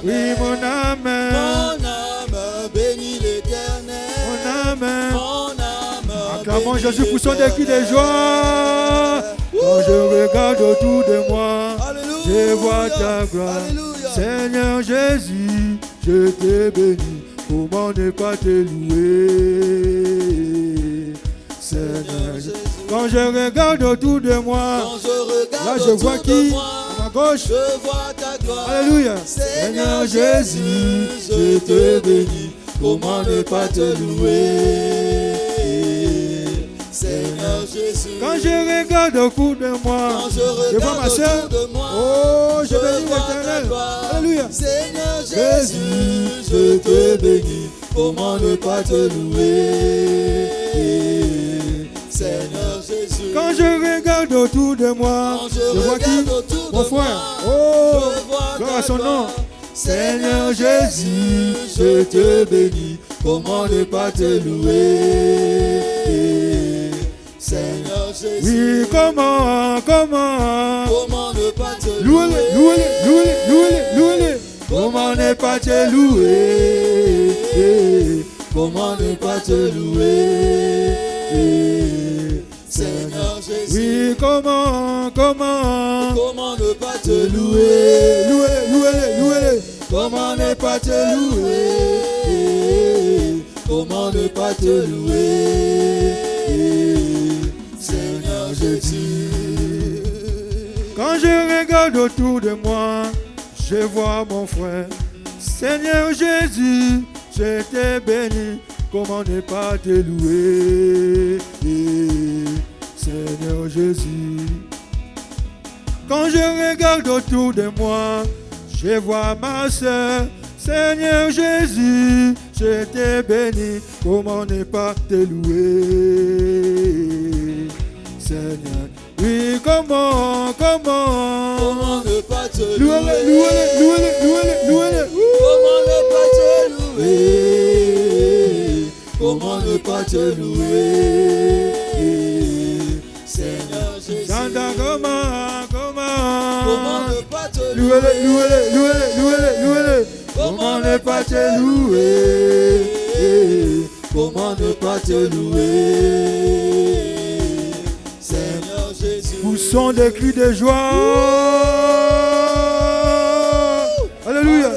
Oui, mon âme bénit l'Éternel. Mon âme Mon âme acclamons Jésus pour son cri de joie. Quand je regarde autour de moi, je vois ta gloire. Seigneur Jésus, je te bénis. Comment ne pas te louer? Seigneur Jésus. Quand je regarde autour de moi, là je vois qui? À ma gauche. Je vois ta gloire. Alléluia. Seigneur Jésus, je te bénis. Comment ne pas te louer? Seigneur Jésus. Quand je regarde autour de moi, je vois ma soeur. Oh, je bénis l'Éternel. Alléluia. Seigneur Jésus, je te bénis. Comment ne pas te louer? Seigneur Jésus. Quand je regarde autour de moi, je vois qui? Mon frère. Oh, gloire à son nom. Seigneur Jésus, je te bénis. Comment ne pas te louer? Seigneur Jésus. Oui, comment ne pas te louer? Louez-le. Comment ne pas te louer? Comment ne pas te louer? Seigneur Jésus. Oui, comment ne pas te louer? Louez-le. Comment ne pas te louer? Comment ne pas te louer? Seigneur Jésus. Quand je regarde autour de moi, je vois mon frère. Seigneur Jésus, je t'ai béni. Comment ne pas te louer? Seigneur Jésus. Quand je regarde autour de moi, je vois ma soeur. Seigneur Jésus, je t'ai béni. Comment ne pas te louer? Seigneur. Oui, comment ne pas te louer? Louez-le. Comment ne pas te louer? Comment ne pas te louer? Seigneur Jésus. Comment ne pas te louer? Louez-le. Comment ne pas te louer? Comment ne pas te louer? Seigneur Jésus. Poussons des cris de joie. Alléluia.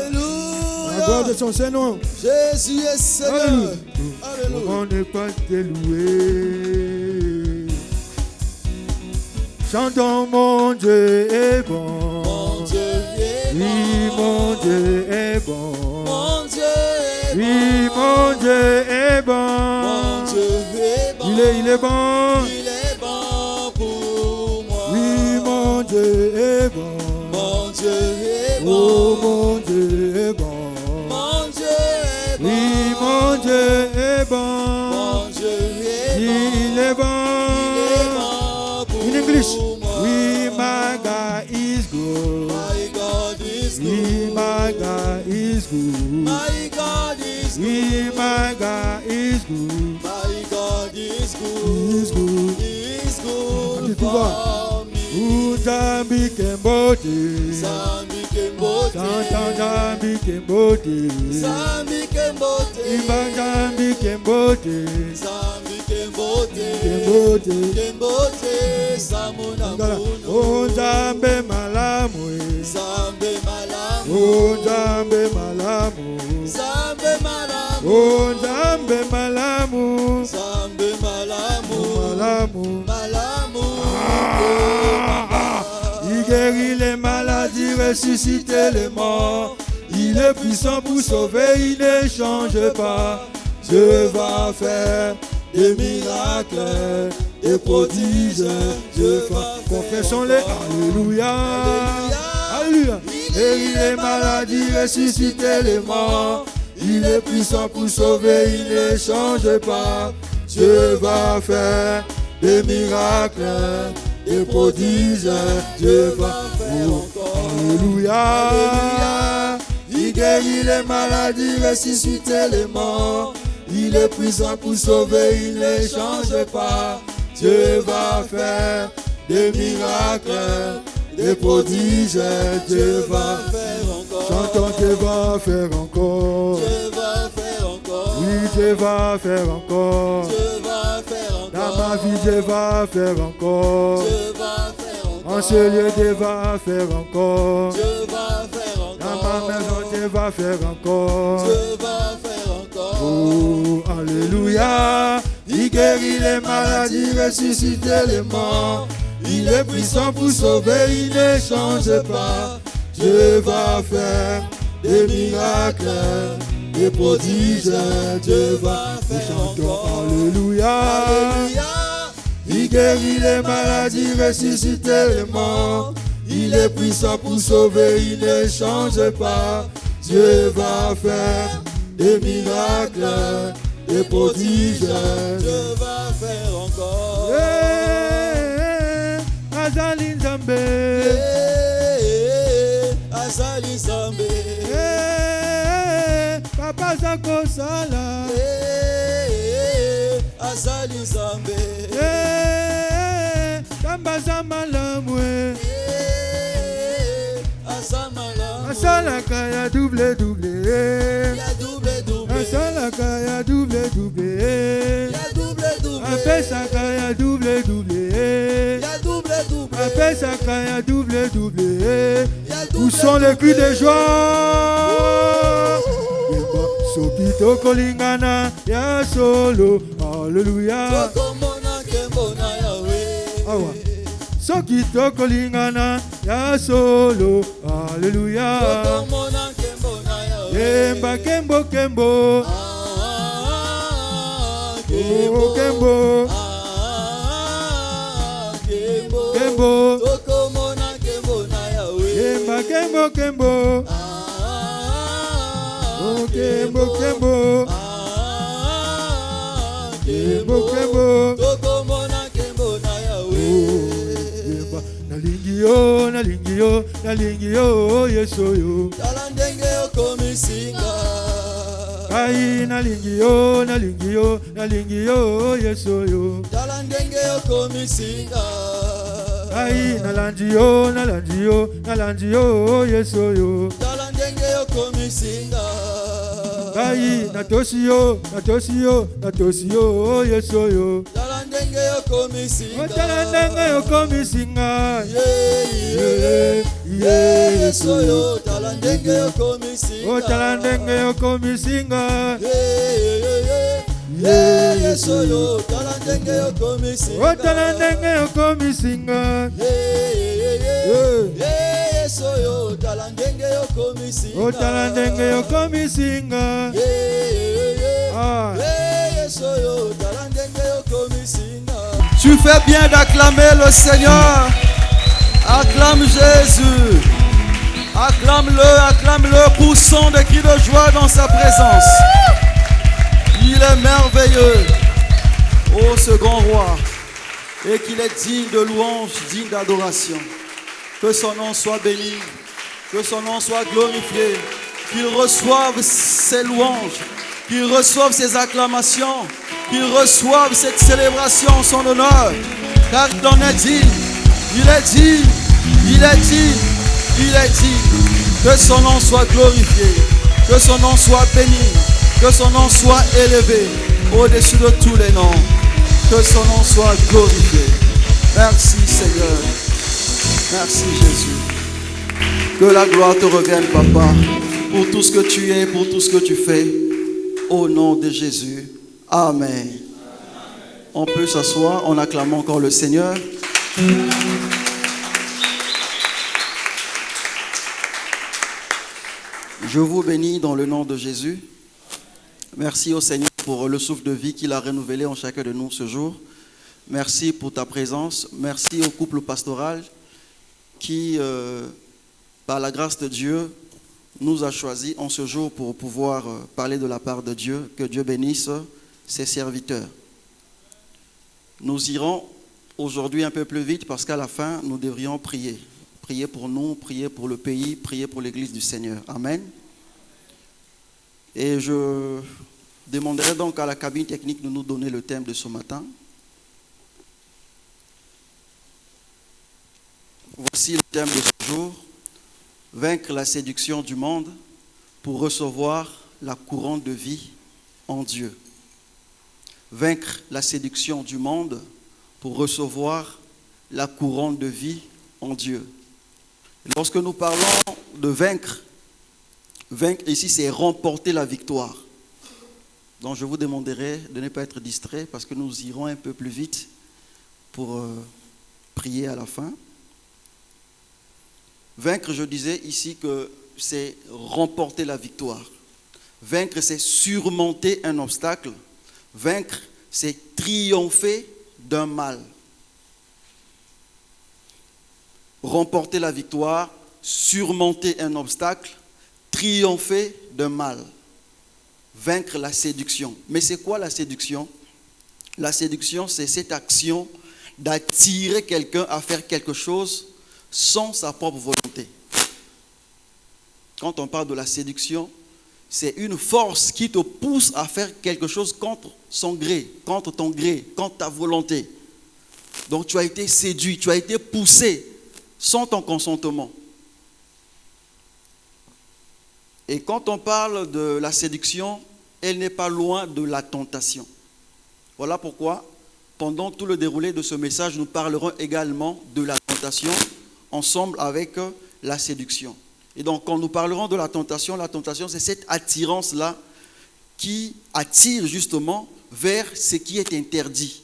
La gloire de son Seigneur. Jésus est Seigneur. Alléluia. Comment ne pas te louer? Chantons, mon Dieu est bon. Mon Dieu est bon. Oui, mon Dieu est bon. Mon Dieu est bon. Oui, mon Dieu est bon. Mon Dieu est bon. Il est bon. Il est bon pour moi. Oui, mon Dieu est bon. Mon Dieu est bon. Oh, mon Dieu est bon. Mon Dieu est bon. Oui, mon Dieu est bon. Mon Dieu est bon. Il est bon. In English, we my God is good. My God is We good. my God is good. My God is We good. my God is good. My God is He good. is good. He is good Tu vois, for me. Zambi Kembote. Zambi Kembote. Zambi Kembote. Zambi Kembote. Zambi Kembote. Zambi Kembote. Kembote. Kembote. Samuna Muno. Oh, Zambe Malamu. Zambe Malamu. Oh, Zambe Malamu. Zambe Malamu. Oh, Zambe Malamu. Zambe Malamu. Malamu. Malamu. Il guérit les maladies, ressuscite les morts. Il est puissant pour sauver, il ne change pas. Dieu va faire des miracles, des prodiges. Dieu va. Confessons-les. Alléluia. Alléluia. Guérit les maladies, ressuscite les morts. Il est puissant pour sauver, il ne change pas. Dieu va faire des miracles, des prodiges. Dieu va faire encore. Alléluia. Il guérit les maladies, ressuscite les morts. Il est puissant pour sauver, il ne change pas. Dieu va faire des miracles, des prodiges. Dieu va faire encore. Chantons devant va faire encore. Dieu va faire encore. Oui, Dieu va faire encore. Dieu va faire encore. Dans ma vie, Dieu va faire encore. Dieu va faire encore. En ce lieu, Dieu va faire encore. Dieu va faire encore. Dans ma maison, Dieu va faire encore. Dieu va faire encore. Oh, alléluia. Il guérit les maladies, ressuscite les morts. Il est puissant pour sauver, il ne change pas. Dieu va faire des miracles, des prodiges. Dieu va faire encore. Alléluia. Alléluia. Il guérit les maladies, ressuscite les morts. Il est puissant pour sauver, il ne change pas. Dieu va faire des miracles, des prodiges. Dieu va faire encore. Azali Nzambe. Azali Nzambe. Papa Zako Sala. Azali Nzambe. Kamba Zamalamwe. Azamala. Asalaka ya double double. Ya double double. Asalaka ya double double. Ya double double. Apesaka ya double double. Ya double double. Apesaka ya double double. Ya double. Où sont les cris de joie? Sokito kolingana ya solo. Alléluia. Tokomona kembona Yahweh. Awa. Sokito kolingana ya solo. Alléluia. Tokomona kembona Yahweh. Kemba kembo kembo. Kembo. Kembo. Kembo. Kembo. Tokomona kembona Yahweh. Kemba kembo kembo. Kembo kembo. Kembo kembo. Tokomona kembona Yahweh. Nalingi yo, nalingi yo, nalingi yo, yeso yo. Tala ndenge okomisinga. Ai nalingi yo, nalingi yo, nalingi yo, yeso yo. Tala ndenge okomisinga. Ai nalandi yo, nalandi yo, nalandi yo, yeso yo. Tala ndenge okomisinga. Ai natosi yo, natosi yo, natosi yo, yeso yo. Tala ndenge okomisinga. Otala ndenge okomisinga. Yeso yo. Tala ndenge okomisinga. Otala ndenge okomisinga. Yeso yo. Tala ndenge okomisinga. Otala ndenge okomisinga. Yeso yo. Tala ndenge okomisinga. Otala ndenge okomisinga. Yeso yo. Tala ndenge okomisinga. Tu fais bien d'acclamer le Seigneur. Acclame Jésus. Acclame-le, acclame-le, poussons des cris de joie dans sa présence. Il est merveilleux, ô ce grand roi, et qu'il est digne de louange, digne d'adoration. Que son nom soit béni, que son nom soit glorifié, qu'il reçoive ses louanges, qu'il reçoive ses acclamations, qu'il reçoive cette célébration en son honneur, car il en est digne, il est digne, il est digne, il est digne. Que son nom soit glorifié, que son nom soit béni, que son nom soit élevé au-dessus de tous les noms. Que son nom soit glorifié. Merci Seigneur. Merci Jésus. Que la gloire te revienne, Papa, pour tout ce que tu es, pour tout ce que tu fais. Au nom de Jésus. Amen. On peut s'asseoir, on acclame encore le Seigneur. Je vous bénis dans le nom de Jésus. Merci au Seigneur pour le souffle de vie qu'il a renouvelé en chacun de nous ce jour. Merci pour ta présence. Merci au couple pastoral qui, par la grâce de Dieu, nous a choisis en ce jour pour pouvoir parler de la part de Dieu. Que Dieu bénisse ses serviteurs. Nous irons aujourd'hui un peu plus vite parce qu'à la fin, nous devrions prier. Prier pour nous, prier pour le pays, prier pour l'Église du Seigneur. Amen. Et je demanderai donc à la cabine technique de nous donner le thème de ce matin. Voici le thème de ce jour. Vaincre la séduction du monde pour recevoir la couronne de vie en Dieu. Vaincre la séduction du monde pour recevoir la couronne de vie en Dieu. Lorsque nous parlons de vaincre ici, c'est remporter la victoire. Donc je vous demanderai de ne pas être distrait parce que nous irons un peu plus vite pour prier à la fin. Vaincre, je disais ici que c'est remporter la victoire. Vaincre, c'est surmonter un obstacle. Vaincre, c'est triompher d'un mal. Remporter la victoire, surmonter un obstacle, triompher d'un mal. Vaincre la séduction. Mais c'est quoi la séduction? La séduction, c'est cette action d'attirer quelqu'un à faire quelque chose sans sa propre volonté. Quand on parle de la séduction, c'est une force qui te pousse à faire quelque chose contre son gré, contre ton gré, contre ta volonté. Donc tu as été séduit, tu as été poussé sans ton consentement. Et quand on parle de la séduction, elle n'est pas loin de la tentation. Voilà pourquoi, pendant tout le déroulé de ce message, nous parlerons également de la tentation ensemble avec la séduction. Et donc, quand nous parlerons de la tentation, c'est cette attirance-là qui attire justement vers ce qui est interdit.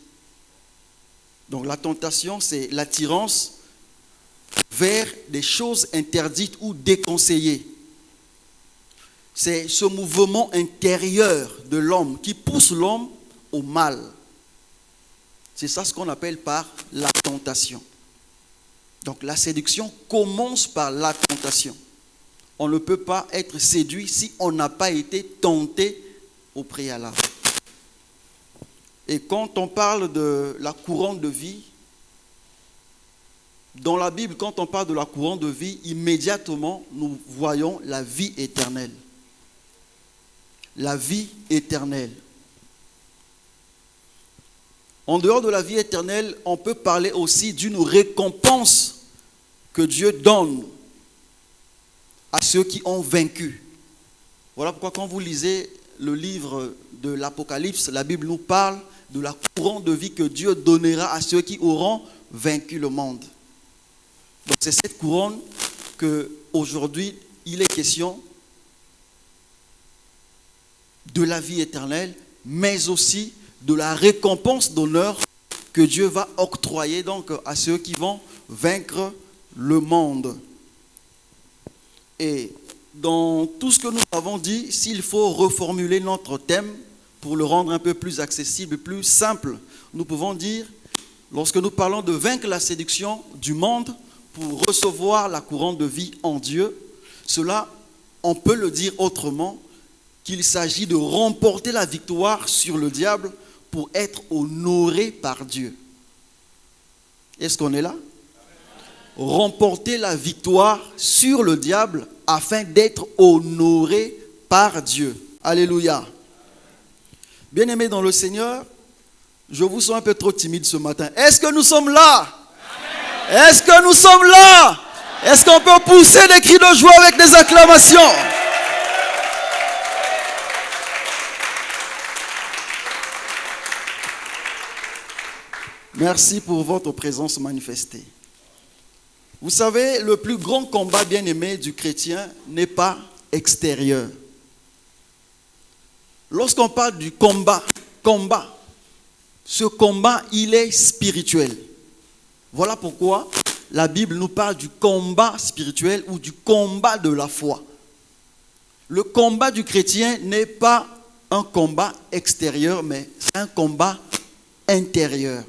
Donc, la tentation, c'est l'attirance vers des choses interdites ou déconseillées. C'est ce mouvement intérieur de l'homme qui pousse l'homme au mal. C'est ça ce qu'on appelle par la tentation. Donc la séduction commence par la tentation. On ne peut pas être séduit si on n'a pas été tenté au préalable. Et quand on parle de la couronne de vie, dans la Bible, quand on parle de la couronne de vie, immédiatement, nous voyons la vie éternelle. La vie éternelle. En dehors de la vie éternelle, on peut parler aussi d'une récompense que Dieu donne à ceux qui ont vaincu. Voilà pourquoi quand vous lisez le livre de l'Apocalypse, la Bible nous parle de la couronne de vie que Dieu donnera à ceux qui auront vaincu le monde. Donc c'est cette couronne qu'aujourd'hui, il est question de la vie éternelle, mais aussi de la récompense d'honneur que Dieu va octroyer donc à ceux qui vont vaincre le monde. Et dans tout ce que nous avons dit, s'il faut reformuler notre thème pour le rendre un peu plus accessible, plus simple, nous pouvons dire, lorsque nous parlons de vaincre la séduction du monde pour recevoir la couronne de vie en Dieu, cela, on peut le dire autrement, qu'il s'agit de remporter la victoire sur le diable pour être honoré par Dieu. Est-ce qu'on est là? Remporter la victoire sur le diable afin d'être honoré par Dieu. Alléluia. Bien-aimés dans le Seigneur, je vous sens un peu trop timide ce matin. Est-ce que nous sommes là? Est-ce que nous sommes là? Est-ce qu'on peut pousser des cris de joie avec des acclamations? Merci pour votre présence manifestée. Vous savez, le plus grand combat bien-aimé du chrétien n'est pas extérieur. Lorsqu'on parle du combat, ce combat, il est spirituel. Voilà pourquoi la Bible nous parle du combat spirituel ou du combat de la foi. Le combat du chrétien n'est pas un combat extérieur, mais c'est un combat intérieur.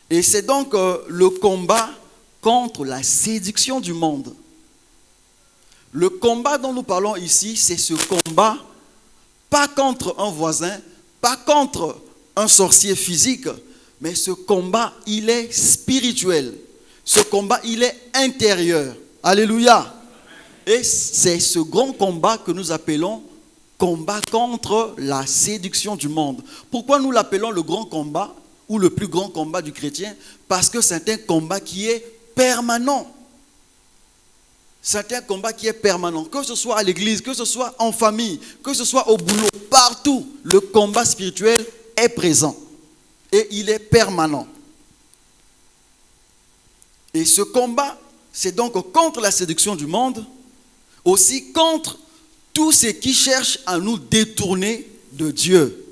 Et c'est donc le combat contre la séduction du monde. Le combat dont nous parlons ici, c'est ce combat, pas contre un voisin, pas contre un sorcier physique, mais ce combat, il est spirituel. Ce combat, il est intérieur. Alléluia. Et c'est ce grand combat que nous appelons combat contre la séduction du monde. Pourquoi nous l'appelons le grand combat ou le plus grand combat du chrétien? Parce que c'est un combat qui est permanent. C'est un combat qui est permanent. Que ce soit à l'église, que ce soit en famille, que ce soit au boulot, partout, le combat spirituel est présent. Et il est permanent. Et ce combat, c'est donc contre la séduction du monde, aussi contre tous ceux qui cherchent à nous détourner de Dieu.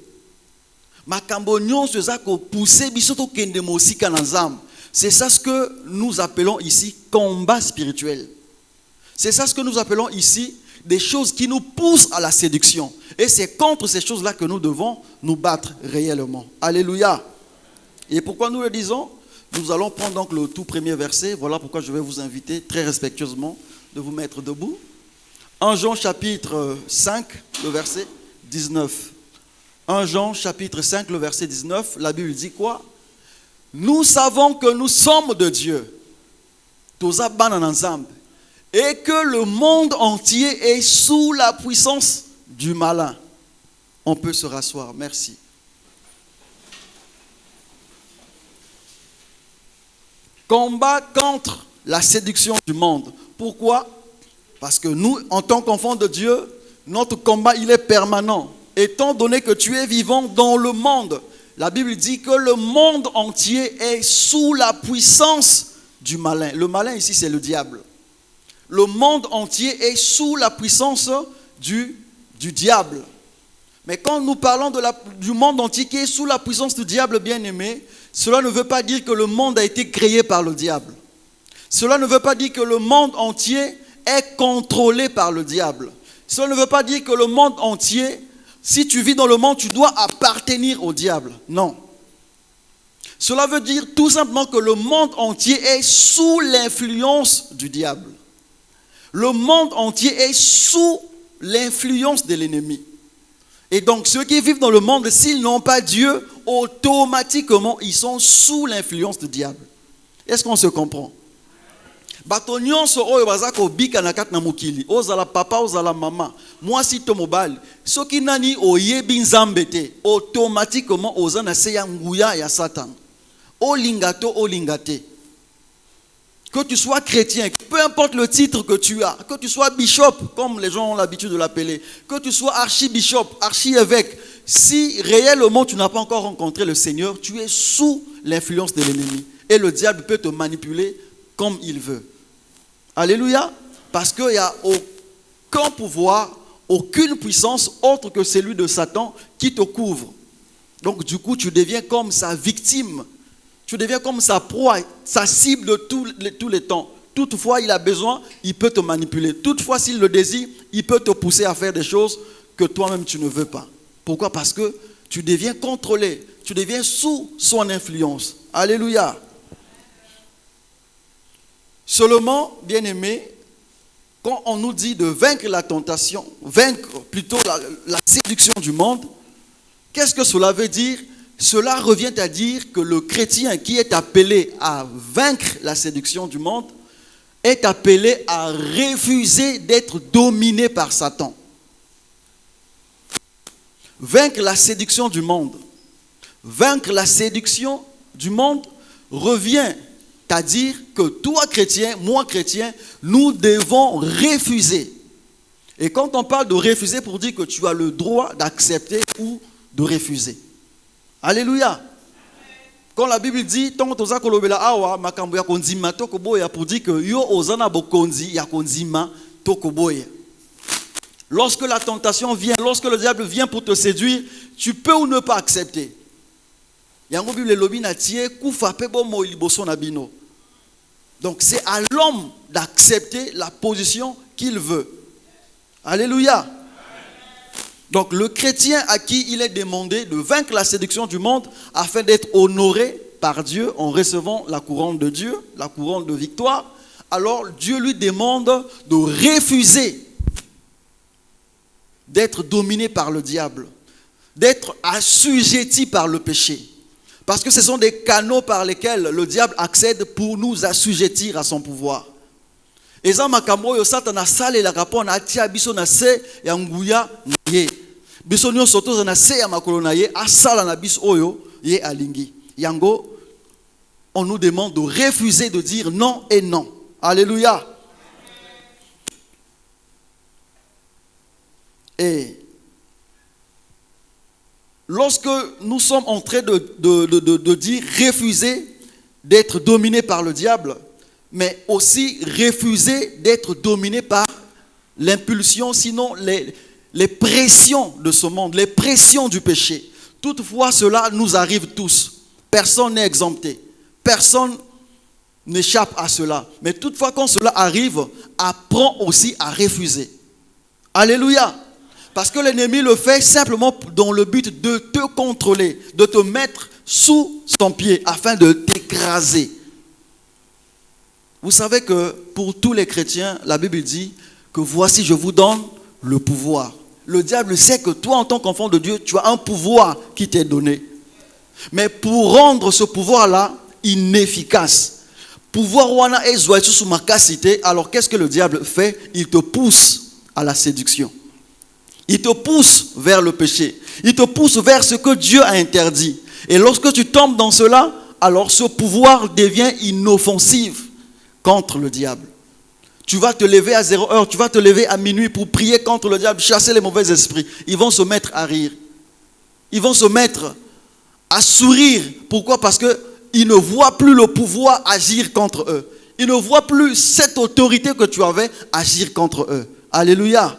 C'est ça ce que nous appelons ici combat spirituel. C'est ça ce que nous appelons ici des choses qui nous poussent à la séduction. Et c'est contre ces choses-là que nous devons nous battre réellement. Alléluia. Et pourquoi nous le disons? Nous allons prendre donc le tout premier verset. Voilà pourquoi je vais vous inviter très respectueusement de vous mettre debout. 1 Jean chapitre 5, le verset 19. 1 Jean chapitre 5, le verset 19. La Bible dit quoi? Nous savons que nous sommes de Dieu. Et que le monde entier est sous la puissance du malin. On peut se rasseoir. Merci. Combat contre la séduction du monde. Pourquoi? Parce que nous, en tant qu'enfants de Dieu, notre combat, il est permanent. Étant donné que tu es vivant dans le monde, la Bible dit que le monde entier est sous la puissance du malin. Le malin ici, c'est le diable. Le monde entier est sous la puissance du diable. Mais quand nous parlons du monde entier qui est sous la puissance du diable, bien-aimé, cela ne veut pas dire que le monde a été créé par le diable. Cela ne veut pas dire que le monde entier est contrôlé par le diable. Cela ne veut pas dire que le monde entier, si tu vis dans le monde, tu dois appartenir au diable. Non. Cela veut dire tout simplement que le monde entier est sous l'influence du diable. Le monde entier est sous l'influence de l'ennemi. Et donc ceux qui vivent dans le monde, s'ils n'ont pas Dieu, automatiquement, ils sont sous l'influence du diable. Est-ce qu'on se comprend? Bato nyonso oyo bazako bika na kat na mokili ozala papa ozala mama mwasi to mobali soki nani oyebi nzambe te automatiquement oza na se ya nguya ya Satan olingato olingate. Que tu sois chrétien, peu importe le titre que tu as, que tu sois bishop comme les gens ont l'habitude de l'appeler, que tu sois archibishop, archi-évêque, si réellement tu n'as pas encore rencontré le Seigneur, tu es sous l'influence de l'ennemi et le diable peut te manipuler comme il veut. Alléluia. Parce qu'il n'y a aucun pouvoir, aucune puissance autre que celui de Satan qui te couvre. Donc du coup, tu deviens comme sa victime. Tu deviens comme sa proie, sa cible de tous les temps. Toutefois, il a besoin, il peut te manipuler. Toutefois, s'il le désire, il peut te pousser à faire des choses que toi-même tu ne veux pas. Pourquoi? Parce que tu deviens contrôlé. Tu deviens sous son influence. Alléluia. Seulement, bien-aimé, quand on nous dit de vaincre la tentation, vaincre plutôt la séduction du monde, qu'est-ce que cela veut dire? Cela revient à dire que le chrétien qui est appelé à vaincre la séduction du monde est appelé à refuser d'être dominé par Satan. Vaincre la séduction du monde. Vaincre la séduction du monde revient à dire que toi chrétien, moi chrétien, nous devons refuser. Et quand on parle de refuser, pour dire que tu as le droit d'accepter ou de refuser. Alléluia. Quand la Bible dit, pour dire que yo ozana bokonzi ya konzima tokoboya. Lorsque la tentation vient, lorsque le diable vient pour te séduire, tu peux ou ne pas accepter. Donc c'est à l'homme d'accepter la position qu'il veut. Alléluia. Donc le chrétien à qui il est demandé de vaincre la séduction du monde afin d'être honoré par Dieu en recevant la couronne de Dieu, la couronne de victoire, alors Dieu lui demande de refuser d'être dominé par le diable, d'être assujetti par le péché. Parce que ce sont des canaux par lesquels le diable accède pour nous assujettir à son pouvoir. Et ça, makambo yo Satan sale la rapport na tia biso na se ya nguya ye. Biso nyo soto na se ya makolo na ye asala na biso oyo ye alingi. Yango, on nous demande de refuser de dire non et non. Alléluia. Et lorsque nous sommes en train de dire refuser d'être dominé par le diable, mais aussi refuser d'être dominé par l'impulsion, sinon les pressions de ce monde, les pressions du péché. Toutefois, cela nous arrive tous. Personne n'est exempté. Personne n'échappe à cela. Mais toutefois, quand cela arrive, apprends aussi à refuser. Alléluia. Parce que l'ennemi le fait simplement dans le but de te contrôler, de te mettre sous son pied afin de t'écraser. Vous savez que pour tous les chrétiens, la Bible dit que voici, je vous donne le pouvoir. Le diable sait que toi, en tant qu'enfant de Dieu, tu as un pouvoir qui t'est donné. Mais pour rendre ce pouvoir-là inefficace, pouvoir wana ezwa sous ma capacité, alors qu'est-ce que le diable fait? Il te pousse à la séduction. Il te pousse vers le péché. Il te pousse vers ce que Dieu a interdit. Et lorsque tu tombes dans cela, alors ce pouvoir devient inoffensif contre le diable. Tu vas te lever à 0 heure, tu vas te lever à minuit pour prier contre le diable, chasser les mauvais esprits. Ils vont se mettre à rire. Ils vont se mettre à sourire. Pourquoi? Parce qu'ils ne voient plus le pouvoir agir contre eux. Ils ne voient plus cette autorité que tu avais agir contre eux. Alléluia.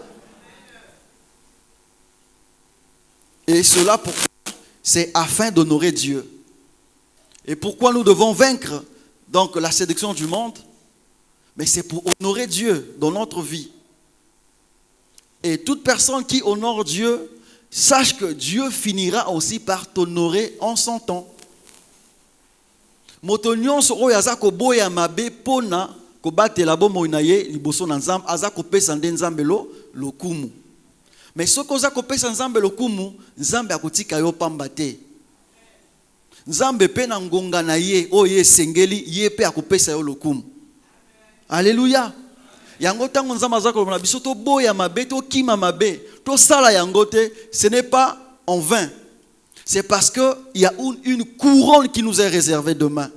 Et cela, c'est afin d'honorer Dieu. Et pourquoi nous devons vaincre donc la séduction du monde? Mais c'est pour honorer Dieu dans notre vie. Et toute personne qui honore Dieu, sache que Dieu finira aussi par t'honorer en son temps. Moto nyonso oyo aza koboya mabe pona kobatela bomoi na ye liboso na Nzambe aza kopesa nde Nzambe lokumu. Mais ce que oza kopesa Nzambe lokumu, Nzambe akotika yo pamba te. Nzambe pe na ngonga na ye oyo esengeli ye pe akopesa yo lokumu. Alléluia. Yango tango Nzambe aza kolobana biso to boya mabe to kima mabe to sala yango te, ce n'est pas en vain. C'est parce qu'il y a une couronne qui nous est réservée demain.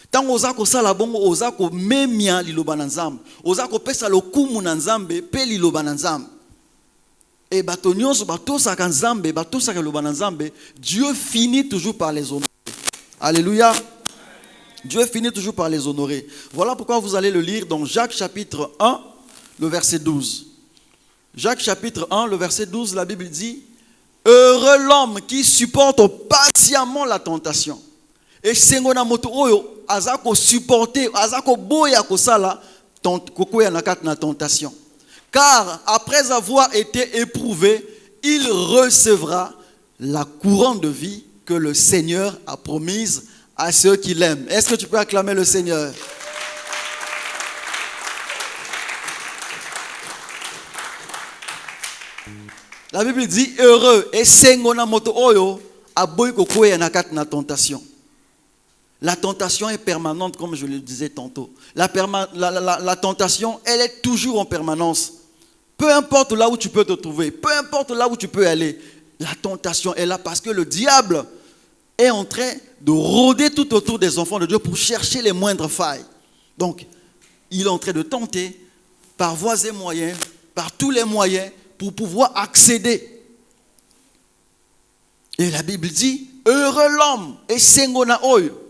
Tant oza ko sala bongo oza ko memia liloba na Nzambe, oza ko pesa lokumu na Nzambe pe liloba na Nzambe. Et bato nyonso bato saka Nzambe, bato saka liloba na Nzambe, Dieu finit toujours par les honorer. Alléluia. Dieu finit toujours par les honorer. Voilà pourquoi vous allez le lire dans Jacques chapitre 1, le verset 12. Jacques chapitre 1, le verset 12, la Bible dit: heureux l'homme qui supporte patiemment la tentation. Et sengona moto oyo azako supporter, azako boya kosala kokoya na kat na tentation. Car après avoir été éprouvé, il recevra la couronne de vie que le Seigneur a promise à ceux qui l'aiment. Est-ce que tu peux acclamer le Seigneur? La Bible dit heureux et sengona moto oyo aboy kokoya na kat na tentation. La tentation est permanente, comme je le disais tantôt. La tentation, elle est toujours en permanence. Peu importe là où tu peux te trouver, peu importe là où tu peux aller, la tentation est là parce que le diable est en train de rôder tout autour des enfants de Dieu pour chercher les moindres failles. Donc, il est en train de tenter par voies et moyens, par tous les moyens, pour pouvoir accéder. Et la Bible dit, heureux l'homme et sengona oyo.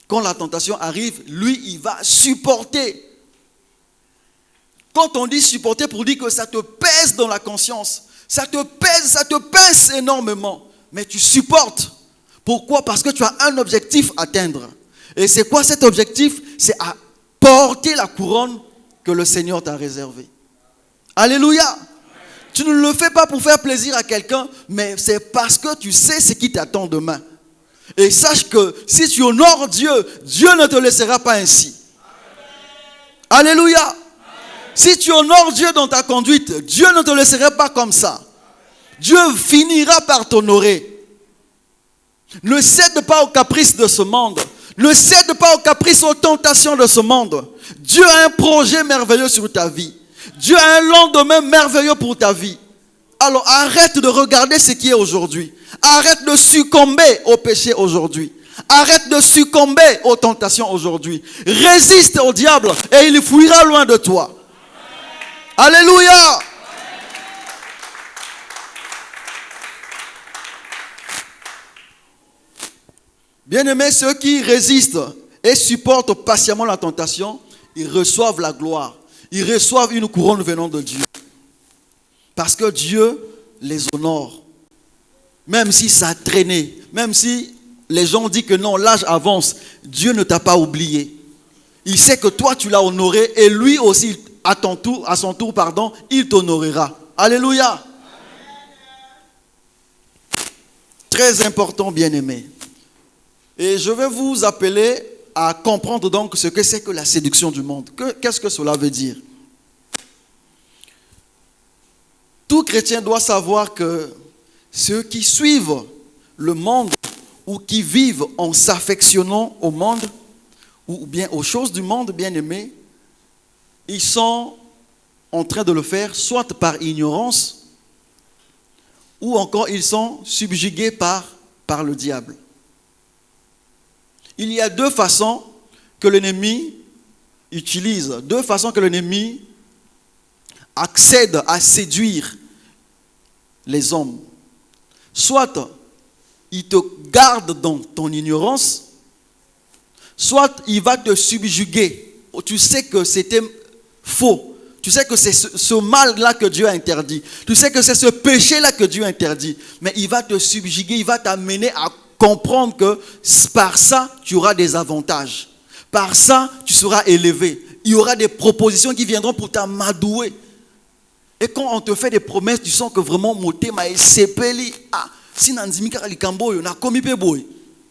Quand la tentation arrive, lui, il va supporter. Quand on dit supporter, pour dire que ça te pèse dans la conscience, ça te pèse énormément, mais tu supportes. Pourquoi? Parce que tu as un objectif à atteindre. Et c'est quoi cet objectif? C'est à porter la couronne que le Seigneur t'a réservée. Alléluia. Tu ne le fais pas pour faire plaisir à quelqu'un, mais c'est parce que tu sais ce qui t'attend demain. Et sache que si tu honores Dieu, Dieu ne te laissera pas ainsi. Amen. Alléluia. Amen. Si tu honores Dieu dans ta conduite, Dieu ne te laissera pas comme ça. Amen. Dieu finira par t'honorer. Ne cède pas aux caprices de ce monde. Ne cède pas aux caprices, aux tentations de ce monde. Dieu a un projet merveilleux sur ta vie. Dieu a un lendemain merveilleux pour ta vie. Alors arrête de regarder ce qui est aujourd'hui. Arrête de succomber au péché aujourd'hui. Arrête de succomber aux tentations aujourd'hui. Résiste au diable et il fuira loin de toi. Amen. Alléluia. Amen. Bien-aimés, ceux qui résistent et supportent patiemment la tentation, ils reçoivent la gloire. Ils reçoivent une couronne venant de Dieu. Parce que Dieu les honore. Même si ça a traîné, même si les gens disent que non, l'âge avance, Dieu ne t'a pas oublié. Il sait que toi tu l'as honoré et lui aussi, à son tour, il t'honorera. Alléluia. Très important, bien-aimé. Et je vais vous appeler à comprendre donc ce que c'est que la séduction du monde. Qu'est-ce que cela veut dire? Tout chrétien doit savoir que ceux qui suivent le monde ou qui vivent en s'affectionnant au monde ou bien aux choses du monde, bien-aimés, ils sont en train de le faire soit par ignorance ou encore ils sont subjugués par le diable. Il y a deux façons que l'ennemi utilise, deux façons que l'ennemi accède à séduire les hommes. Soit il te garde dans ton ignorance, soit il va te subjuguer. Tu sais que c'était faux. Tu sais que c'est ce mal-là que Dieu a interdit. Tu sais que c'est ce péché-là que Dieu a interdit. Mais il va te subjuguer, il va t'amener à comprendre que par ça, tu auras des avantages. Par ça, tu seras élevé. Il y aura des propositions qui viendront pour t'amadouer. Et quand on te fait des promesses, tu sens que vraiment motema est sepeli. Si nanzimika likambo yo na komi pe boy.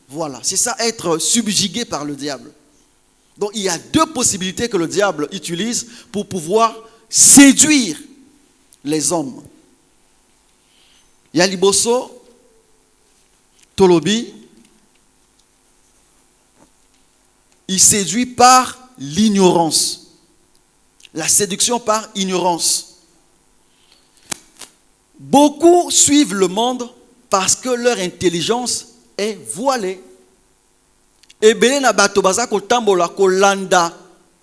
Voilà, c'est ça, être subjugué par le diable. Donc il y a deux possibilités que le diable utilise pour pouvoir séduire les hommes. Il y a liboso Tolobi, il séduit par l'ignorance. La séduction par ignorance. Beaucoup suivent le monde parce que leur intelligence est voilée. Ebele na bato baza ko tambola ko landa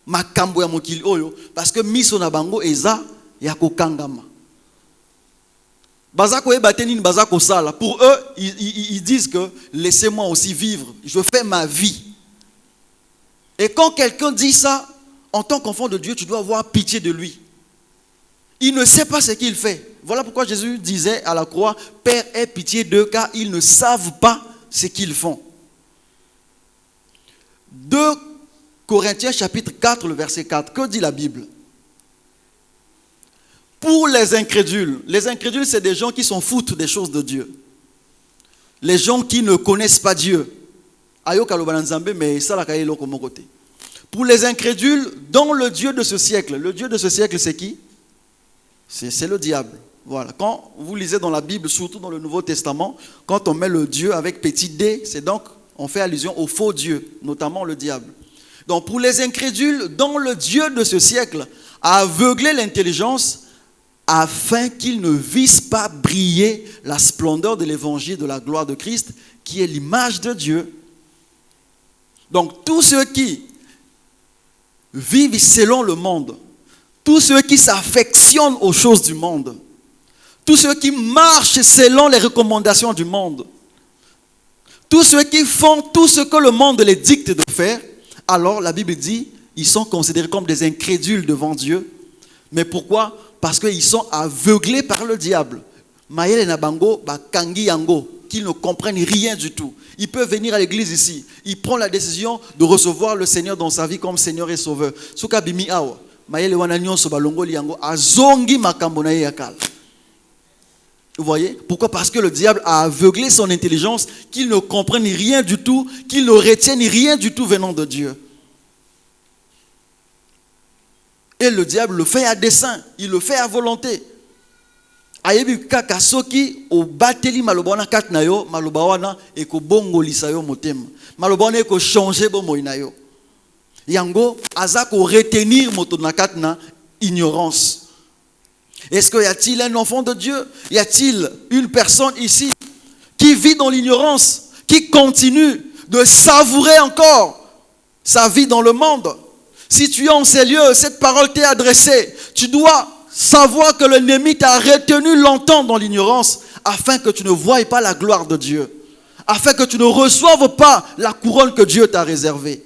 makambo ya mokili oyo parce que miso na bango eza ya ko kangama. Baza ko ebate nini baza ko sala. Pour eux, ils disent que laissez-moi aussi vivre, je fais ma vie. Et quand quelqu'un dit ça, en tant qu'enfant de Dieu, tu dois avoir pitié de lui. Il ne sait pas ce qu'il fait. Voilà pourquoi Jésus disait à la croix, Père, aie pitié d'eux, car ils ne savent pas ce qu'ils font. 2 Corinthiens chapitre 4, le verset 4. Que dit la Bible? Pour les incrédules c'est des gens qui s'en foutent des choses de Dieu. Les gens qui ne connaissent pas Dieu. Pour les incrédules, dans le Dieu de ce siècle c'est qui? C'est le diable. Voilà. Quand vous lisez dans la Bible, surtout dans le Nouveau Testament, quand on met le Dieu avec petit d, c'est donc, on fait allusion au faux Dieu, notamment le diable. Donc pour les incrédules, dans le Dieu de ce siècle, a aveuglé l'intelligence afin qu'ils ne vissent pas briller la splendeur de l'évangile de la gloire de Christ, qui est l'image de Dieu. Donc tous ceux qui vivent selon le monde, tous ceux qui s'affectionnent aux choses du monde, tous ceux qui marchent selon les recommandations du monde, tous ceux qui font tout ce que le monde les dicte de faire, alors la Bible dit, ils sont considérés comme des incrédules devant Dieu. Mais pourquoi? Parce qu'ils sont aveuglés par le diable. Maël et Nabango, Kangi Yango, qu'ils ne comprennent rien du tout. Il peut venir à l'église ici, il prend la décision de recevoir le Seigneur dans sa vie comme Seigneur et Sauveur. Souka bimi awa, Maël et Wananion Sobalongo Liango, Azongi Makambonaye Yakal. Vous voyez? Pourquoi? Parce que le diable a aveuglé son intelligence, qu'il ne comprenne rien du tout, qu'il ne retienne rien du tout venant de Dieu. Et le diable le fait à dessein, il le fait à volonté. Ayebi kaka soki o bateli malobawana kat na yo, malobawana eko bongolisa yo motema. Malobawana eko changer bo moinayo. Yango azako retenir moto na kat na ignorance. Est-ce qu'il y a-t-il un enfant de Dieu? Y a-t-il une personne ici qui vit dans l'ignorance, qui continue de savourer encore sa vie dans le monde? Si tu es en ces lieux, cette parole t'est adressée. Tu dois savoir que l'ennemi t'a retenu longtemps dans l'ignorance afin que tu ne voies pas la gloire de Dieu. afin que tu ne reçoives pas la couronne que Dieu t'a réservée.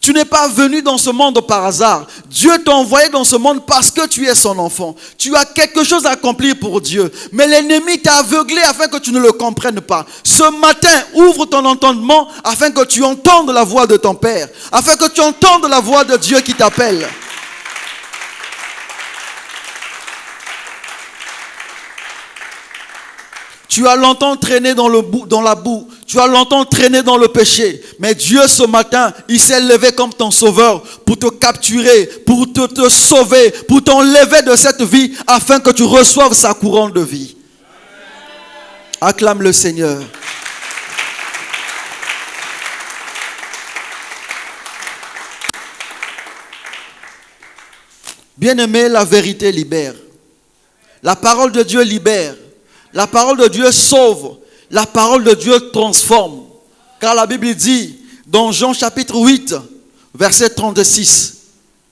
Tu n'es pas venu dans ce monde par hasard. Dieu t'a envoyé dans ce monde parce que tu es son enfant. Tu as quelque chose à accomplir pour Dieu. Mais l'ennemi t'a aveuglé afin que tu ne le comprennes pas. Ce matin, ouvre ton entendement afin que tu entendes la voix de ton Père. Afin que tu entendes la voix de Dieu qui t'appelle. Tu as longtemps traîné dans la boue. Tu as longtemps traîné dans le péché. Mais Dieu, ce matin, il s'est levé comme ton sauveur pour te capturer, pour te sauver, pour t'enlever de cette vie afin que tu reçoives sa couronne de vie. Acclame le Seigneur. Bien-aimé, la vérité libère. La parole de Dieu libère. La parole de Dieu sauve. La parole de Dieu transforme. Car la Bible dit, dans Jean chapitre 8, verset 36,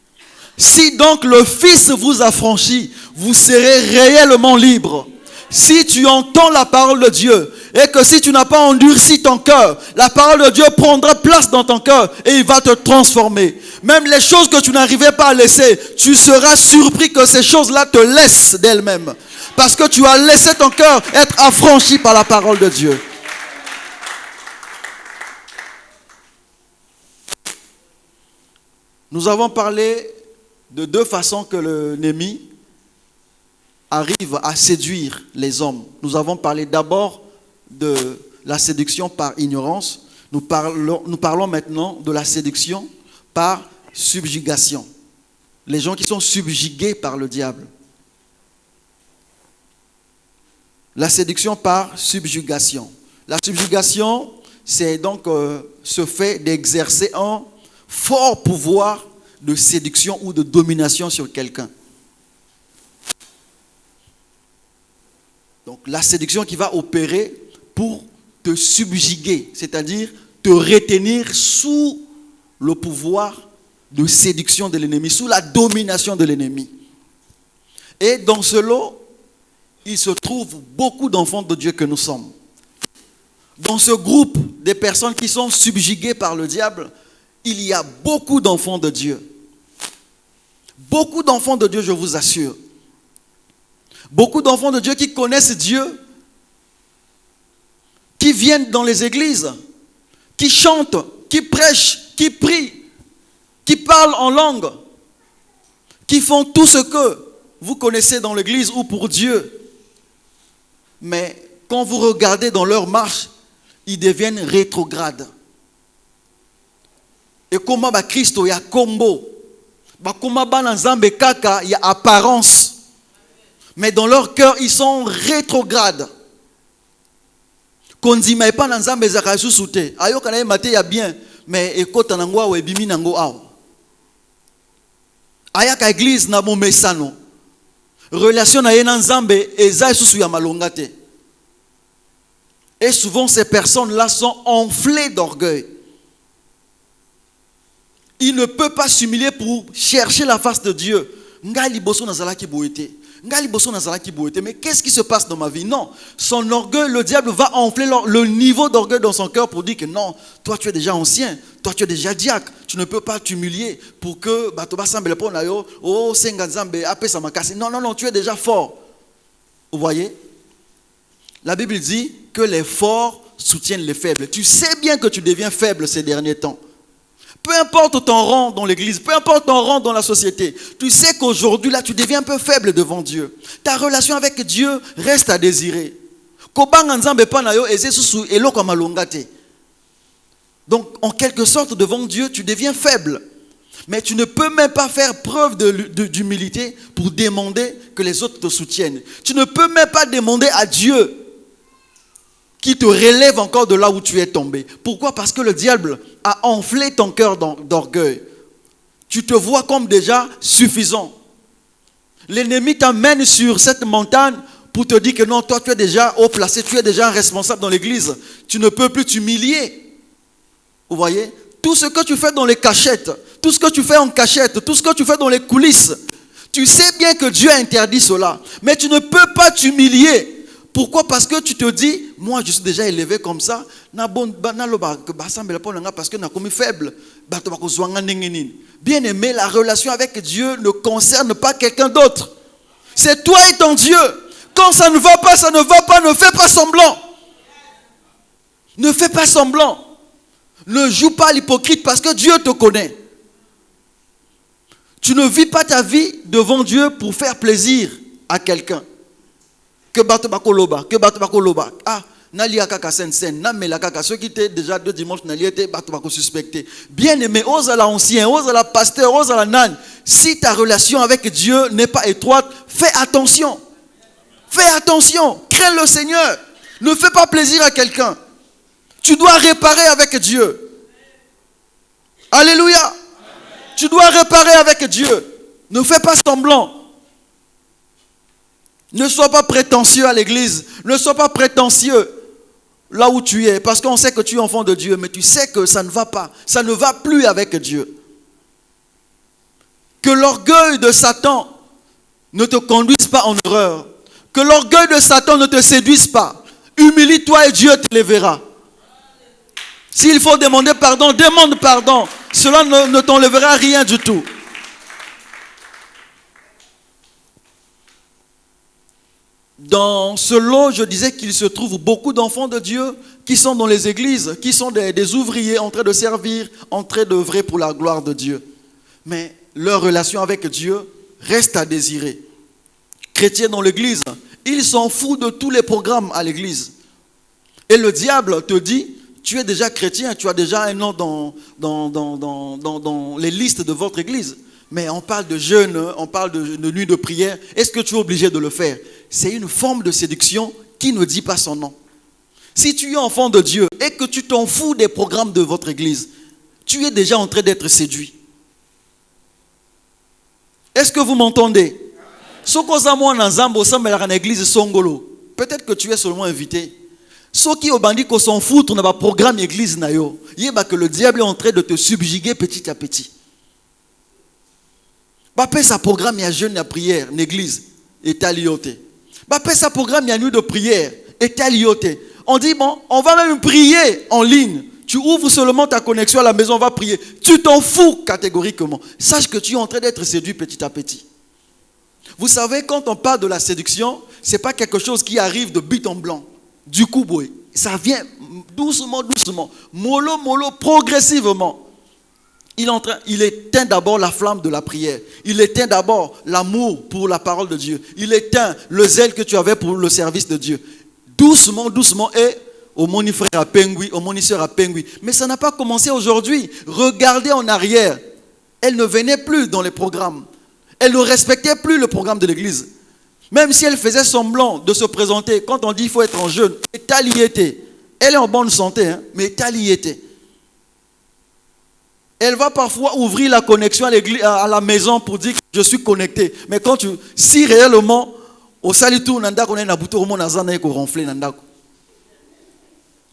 « Si donc le Fils vous affranchit, vous serez réellement libre. » Si tu entends la parole de Dieu et que si tu n'as pas endurci ton cœur, la parole de Dieu prendra place dans ton cœur et il va te transformer. Même les choses que tu n'arrivais pas à laisser, tu seras surpris que ces choses-là te laissent d'elles-mêmes. Parce que tu as laissé ton cœur être affranchi par la parole de Dieu. Nous avons parlé de deux façons que l'ennemi arrive à séduire les hommes. Nous avons parlé d'abord de la séduction par ignorance. Nous parlons maintenant de la séduction par subjugation. Les gens qui sont subjugués par le diable. La séduction par subjugation. La subjugation, c'est donc ce fait d'exercer un fort pouvoir de séduction ou de domination sur quelqu'un. Donc la séduction qui va opérer pour te subjuguer, c'est-à-dire te retenir sous le pouvoir de séduction de l'ennemi, sous la domination de l'ennemi. Et dans ce lot, il se trouve beaucoup d'enfants de Dieu que nous sommes. Dans ce groupe des personnes qui sont subjuguées par le diable, il y a beaucoup d'enfants de Dieu. Beaucoup d'enfants de Dieu, je vous assure. Beaucoup d'enfants de Dieu qui connaissent Dieu, qui viennent dans les églises, qui chantent, qui prêchent, qui prient, qui parlent en langue, qui font tout ce que vous connaissez dans l'église ou pour Dieu. Mais quand vous regardez dans leur marche, ils deviennent rétrogrades. Et comment Christ il y a combo, comment Banazambe Kaka il y a apparence, mais dans leur cœur ils sont rétrogrades. Konzima pas Nzambe zakasu soute. Ayo kana mate ya bien, mais ekota nangwa we bimi nango aw. Aya ka église na bo mesano. Relation na ye na Nzambe eza susu ya malonga te. Et souvent ces personnes-là sont enflées d'orgueil. Il ne peut pas s'humilier pour chercher la face de Dieu. Mais qu'est-ce qui se passe dans ma vie? Non, son orgueil, le diable va enfler le niveau d'orgueil dans son cœur pour dire que non, toi tu es déjà ancien, toi tu es déjà diacre, tu ne peux pas t'humilier pour que non, tu es déjà fort. Vous voyez? La Bible dit que les forts soutiennent les faibles. Tu sais bien que tu deviens faible ces derniers temps. Peu importe ton rang dans l'église, peu importe ton rang dans la société, tu sais qu'aujourd'hui, là, tu deviens un peu faible devant Dieu. Ta relation avec Dieu reste à désirer. Donc, en quelque sorte, devant Dieu, tu deviens faible. Mais tu ne peux même pas faire preuve d'humilité pour demander que les autres te soutiennent. Tu ne peux même pas demander à Dieu qui te relève encore de là où tu es tombé. Pourquoi? Parce que le diable a enflé ton cœur d'orgueil. Tu te vois comme déjà suffisant. L'ennemi t'amène sur cette montagne pour te dire que non, toi tu es déjà haut placé, tu es déjà un responsable dans l'église. Tu ne peux plus t'humilier. Vous voyez? Tout ce que tu fais dans les cachettes, tout ce que tu fais en cachette, tout ce que tu fais dans les coulisses, tu sais bien que Dieu a interdit cela. Mais tu ne peux pas t'humilier Pourquoi? Parce que tu te dis, moi je suis déjà élevé comme ça, parce que je suis faible. Bien aimé, la relation avec Dieu ne concerne pas quelqu'un d'autre. C'est toi et ton Dieu. Quand ça ne va pas, ça ne va pas, ne fais pas semblant. Ne fais pas semblant. Ne joue pas l'hypocrite parce que Dieu te connaît. Tu ne vis pas ta vie devant Dieu pour faire plaisir à quelqu'un. Que bato bakoloba, que bato bakoloba. Ah, nali akaka sen, namela kaka. Ceux qui étaient déjà 2 dimanches, nali étaient bato bako suspecté. Bien aimé, ose à la ancien, ose à la pasteur, ose à la nan. Si ta relation avec Dieu n'est pas étroite, fais attention. Fais attention. Crains le Seigneur. Ne fais pas plaisir à quelqu'un. Tu dois réparer avec Dieu. Alléluia. Amen. Tu dois réparer avec Dieu. Ne fais pas semblant. Ne sois pas prétentieux à l'église. Ne sois pas prétentieux là où tu es. Parce qu'on sait que tu es enfant de Dieu. Mais tu sais que ça ne va pas. Ça ne va plus avec Dieu. Que l'orgueil de Satan ne te conduise pas en erreur. Que l'orgueil de Satan ne te séduise pas. Humilie-toi et Dieu t'élèvera. S'il faut demander pardon, demande pardon. Cela ne t'enlèvera rien du tout. Dans ce lot, je disais qu'il se trouve beaucoup d'enfants de Dieu qui sont dans les églises, qui sont des ouvriers en train de servir, en train d'œuvrer pour la gloire de Dieu. Mais leur relation avec Dieu reste à désirer. Chrétiens dans l'église, ils s'en foutent de tous les programmes à l'église. Et le diable te dit, tu es déjà chrétien, tu as déjà un nom dans les listes de votre église. Mais on parle de jeûne, on parle de nuit de prière. Est-ce que tu es obligé de le faire? C'est une forme de séduction qui ne dit pas son nom. Si tu es enfant de Dieu et que tu t'en fous des programmes de votre église, tu es déjà en train d'être séduit. Est-ce que vous m'entendez? Peut-être que tu es seulement invité. Ceux qui ont bandit qu'on s'en fout, on a un programme église nayo. Que le diable est en train de te subjuguer petit à petit. Bapé sa programme il y a jeûne et prière, l'église est alioté. Bapé sa programme il y a nuit de prière, est alioté. On dit bon, on va même prier en ligne. Tu ouvres seulement ta connexion à la maison, on va prier. Tu t'en fous catégoriquement. Sache que tu es en train d'être séduit petit à petit. Vous savez, quand on parle de la séduction, c'est pas quelque chose qui arrive de but en blanc. Du coup, ça vient doucement, mollo, progressivement. Il éteint d'abord la flamme de la prière. Il éteint d'abord l'amour pour la parole de Dieu. Il éteint le zèle que tu avais pour le service de Dieu. Doucement, et au moni frère à Pengui, au moni sœur à Pengui. Mais ça n'a pas commencé aujourd'hui. Regardez en arrière. Elle ne venait plus dans les programmes. Elle ne respectait plus le programme de l'église. Même si elle faisait semblant de se présenter, quand on dit qu'il faut être en jeûne, elle est en bonne santé, mais elle va parfois ouvrir la connexion à la maison pour dire que je suis connecté. Mais si réellement, au salitou,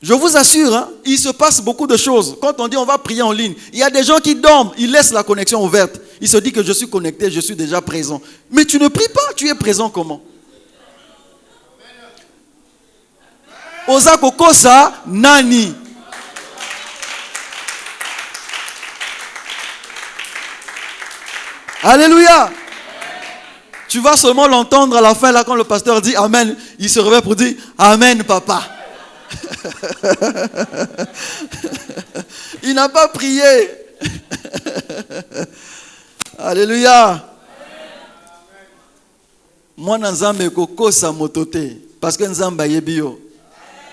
je vous assure, il se passe beaucoup de choses. Quand on dit on va prier en ligne, il y a des gens qui dorment, ils laissent la connexion ouverte. Ils se disent que je suis connecté, je suis déjà présent. Mais tu ne pries pas, tu es présent comment? Oza kokosa nani. Alléluia. Tu vas seulement l'entendre à la fin, là, quand le pasteur dit Amen, il se réveille pour dire Amen, papa. Il n'a pas prié. Alléluia. Moi, Nzambe koko sa motote parce que Nzambe yebio.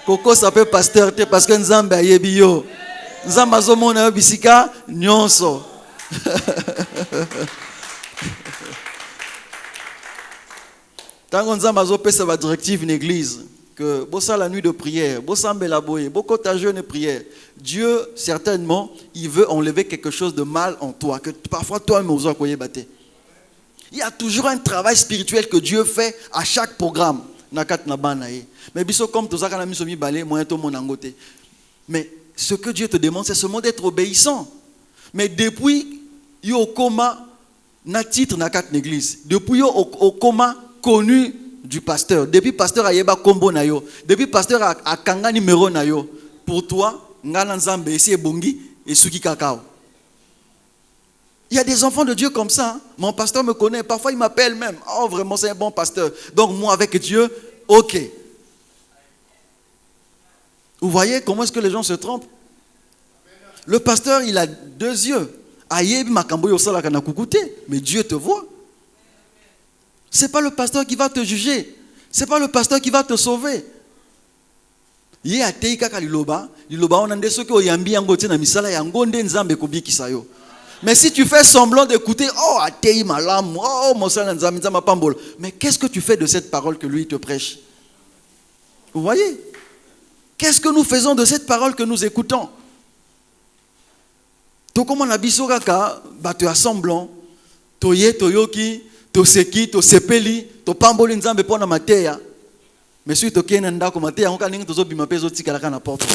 Koko sa pe pasteur te parce que Nzambe yebio. Nzambe azomona bisika nyonso. Tant Nzambe azopesa ba directive une église. Que bossa la nuit de prière, bossa la boye, beaucoup ta jeûne et prière. Dieu, certainement, il veut enlever quelque chose de mal en toi, que parfois toi-même vous avez battu. Il y a toujours un travail spirituel que Dieu fait à chaque programme. Mais comme tout ça, mais ce que Dieu te demande, c'est seulement d'être obéissant. Mais depuis, il y a au coma, na titre na quatre église. Depuis, il y a au coma connu du pasteur. Depuis pasteur a yeba combo na yo. Depuis pasteur a kanga numéro na yo. Pour toi, ngana nzambe esi ebongi et suki kakao. Il y a des enfants de Dieu comme ça. Hein? Mon pasteur me connaît. Parfois, il m'appelle même. Oh, vraiment, c'est un bon pasteur. Donc, moi, avec Dieu, ok. Vous voyez comment est-ce que les gens se trompent? Le pasteur, il a 2 yeux. Mais Dieu te voit. Ce n'est pas le pasteur qui va te juger. Ce n'est pas le pasteur qui va te sauver. Mais si tu fais semblant d'écouter, oh, atei malam, oh, mais qu'est-ce que tu fais de cette parole que lui te prêche? Vous voyez? Qu'est-ce que nous faisons de cette parole que nous écoutons? To comme on a biso kaka, ba tu as semblant, to ye to yoki, to seki, to sepeli, to pamboli nzambe pona mateya. Mais si to kena ndako mateya, on ka ningi tozo bima pezo tikala kana porte.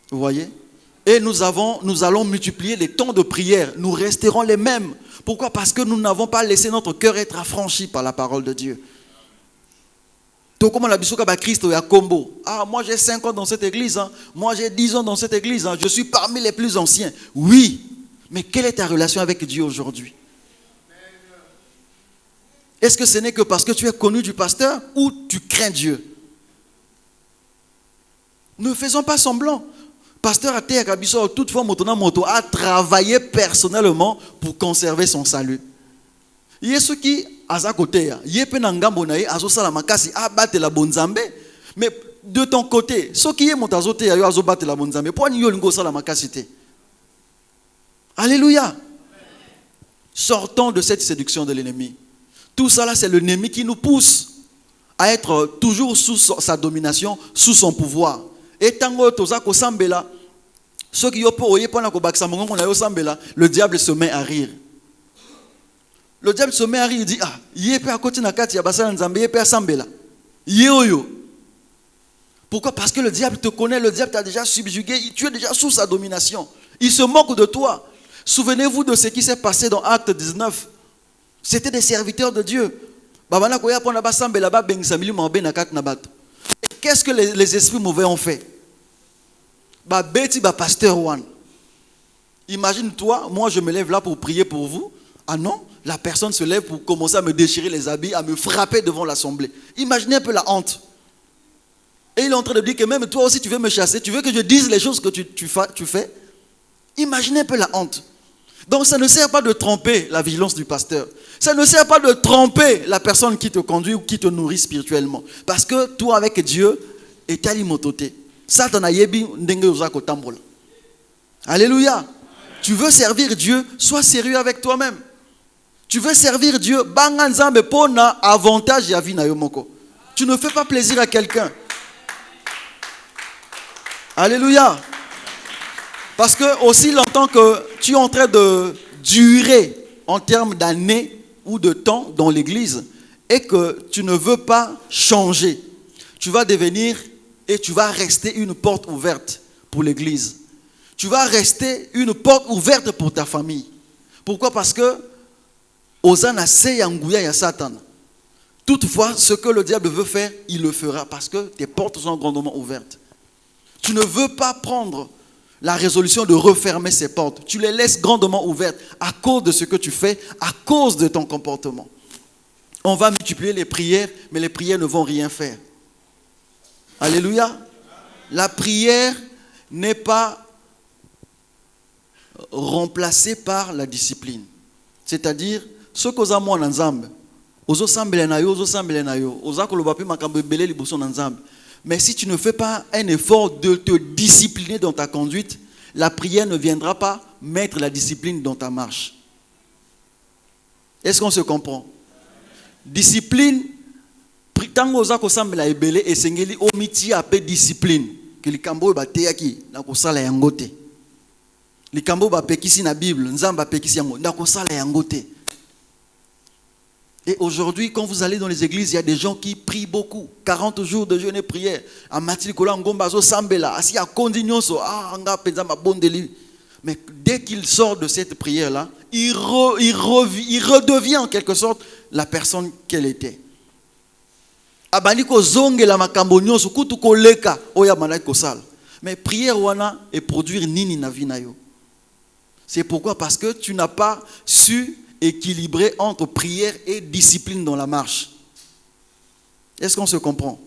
Vous voyez? Et nous allons multiplier les temps de prière. Nous resterons les mêmes. Pourquoi? Parce que nous n'avons pas laissé notre cœur être affranchi par la parole de Dieu. Ah, moi j'ai 5 ans dans cette église. Hein. Moi j'ai 10 ans dans cette église. Hein. Je suis parmi les plus anciens. Oui. Mais quelle est ta relation avec Dieu aujourd'hui? Est-ce que ce n'est que parce que tu es connu du pasteur ou tu crains Dieu? Ne faisons pas semblant. Pasteur Atea Kabiso, toutefois, Moto a travaillé personnellement pour conserver son salut. Il y a ceux qui, à sa côté, il y a des gens mais de ton côté, ceux qui sont motazoté, ils ont battu la bonzambe. Pourquoi ils ont la makasité? Alléluia. Sortons de cette séduction de l'ennemi. Tout ça là, c'est l'ennemi qui nous pousse à être toujours sous sa domination, sous son pouvoir. Et tant que toza ko sambela, ceux qui le diable se met à rire. Le diable se met à rire, il dit, ah, yépe à côté nakati ya basala nzambe yépe à sambela. Yéoyo. Pourquoi? Parce que le diable te connaît, le diable t'a déjà subjugué, tu es déjà sous sa domination. Il se moque de toi. Souvenez-vous de ce qui s'est passé dans Acte 19. C'était des serviteurs de Dieu. Qu'est-ce que les esprits mauvais ont fait? Pasteur One. Imagine-toi, moi je me lève là pour prier pour vous. Ah non, la personne se lève pour commencer à me déchirer les habits, à me frapper devant l'assemblée. Imaginez un peu la honte. Et il est en train de dire que même toi aussi tu veux me chasser, tu veux que je dise les choses que tu fais. Imaginez un peu la honte. Donc ça ne sert pas de tromper la vigilance du pasteur. Ça ne sert pas de tromper la personne qui te conduit ou qui te nourrit spirituellement. Parce que toi avec Dieu, et tali mototé. Satan a yebi ndenge ozako tambola. Alléluia. Tu veux servir Dieu, sois sérieux avec toi-même. Tu veux servir Dieu, banga nzambe pona avantage ya vie na yo moko. Tu ne fais pas plaisir à quelqu'un. Alléluia. Parce que aussi longtemps que tu es en train de durer en termes d'années ou de temps dans l'église et que tu ne veux pas changer, tu vas devenir et tu vas rester une porte ouverte pour l'église. Tu vas rester une porte ouverte pour ta famille. Pourquoi? Parce que Osana Seyangouya ya Satan. Toutefois, ce que le diable veut faire, il le fera parce que tes portes sont grandement ouvertes. Tu ne veux pas prendre la résolution de refermer ces portes. Tu les laisses grandement ouvertes à cause de ce que tu fais, à cause de ton comportement. On va multiplier les prières, mais les prières ne vont rien faire. Alléluia. La prière n'est pas remplacée par la discipline. C'est-à-dire, ce que nous avons ensemble, mais si tu ne fais pas un effort de te discipliner dans ta conduite, la prière ne viendra pas mettre la discipline dans ta marche. Est-ce qu'on se comprend? Discipline, tant que vous avez ebele et sengeli omiti ape discipline que les kambo ba teyaki na ko sala yangote. Les kambo ba pekisi na Bible, nzamba pekisi yango na ko sala yangote. Et aujourd'hui, quand vous allez dans les églises, il y a des gens qui prient beaucoup. 40 jours de jeûne et prière. Mais dès qu'il sort de cette prière-là, il redevient en quelque sorte la personne qu'elle était. Abaniko zongela makambo nyonso kutu koleka oya manaki kosala. Mais prière wana et produire nini na vie na yo. C'est pourquoi? Parce que tu n'as pas su équilibrer entre prière et discipline dans la marche. Est-ce qu'on se comprend?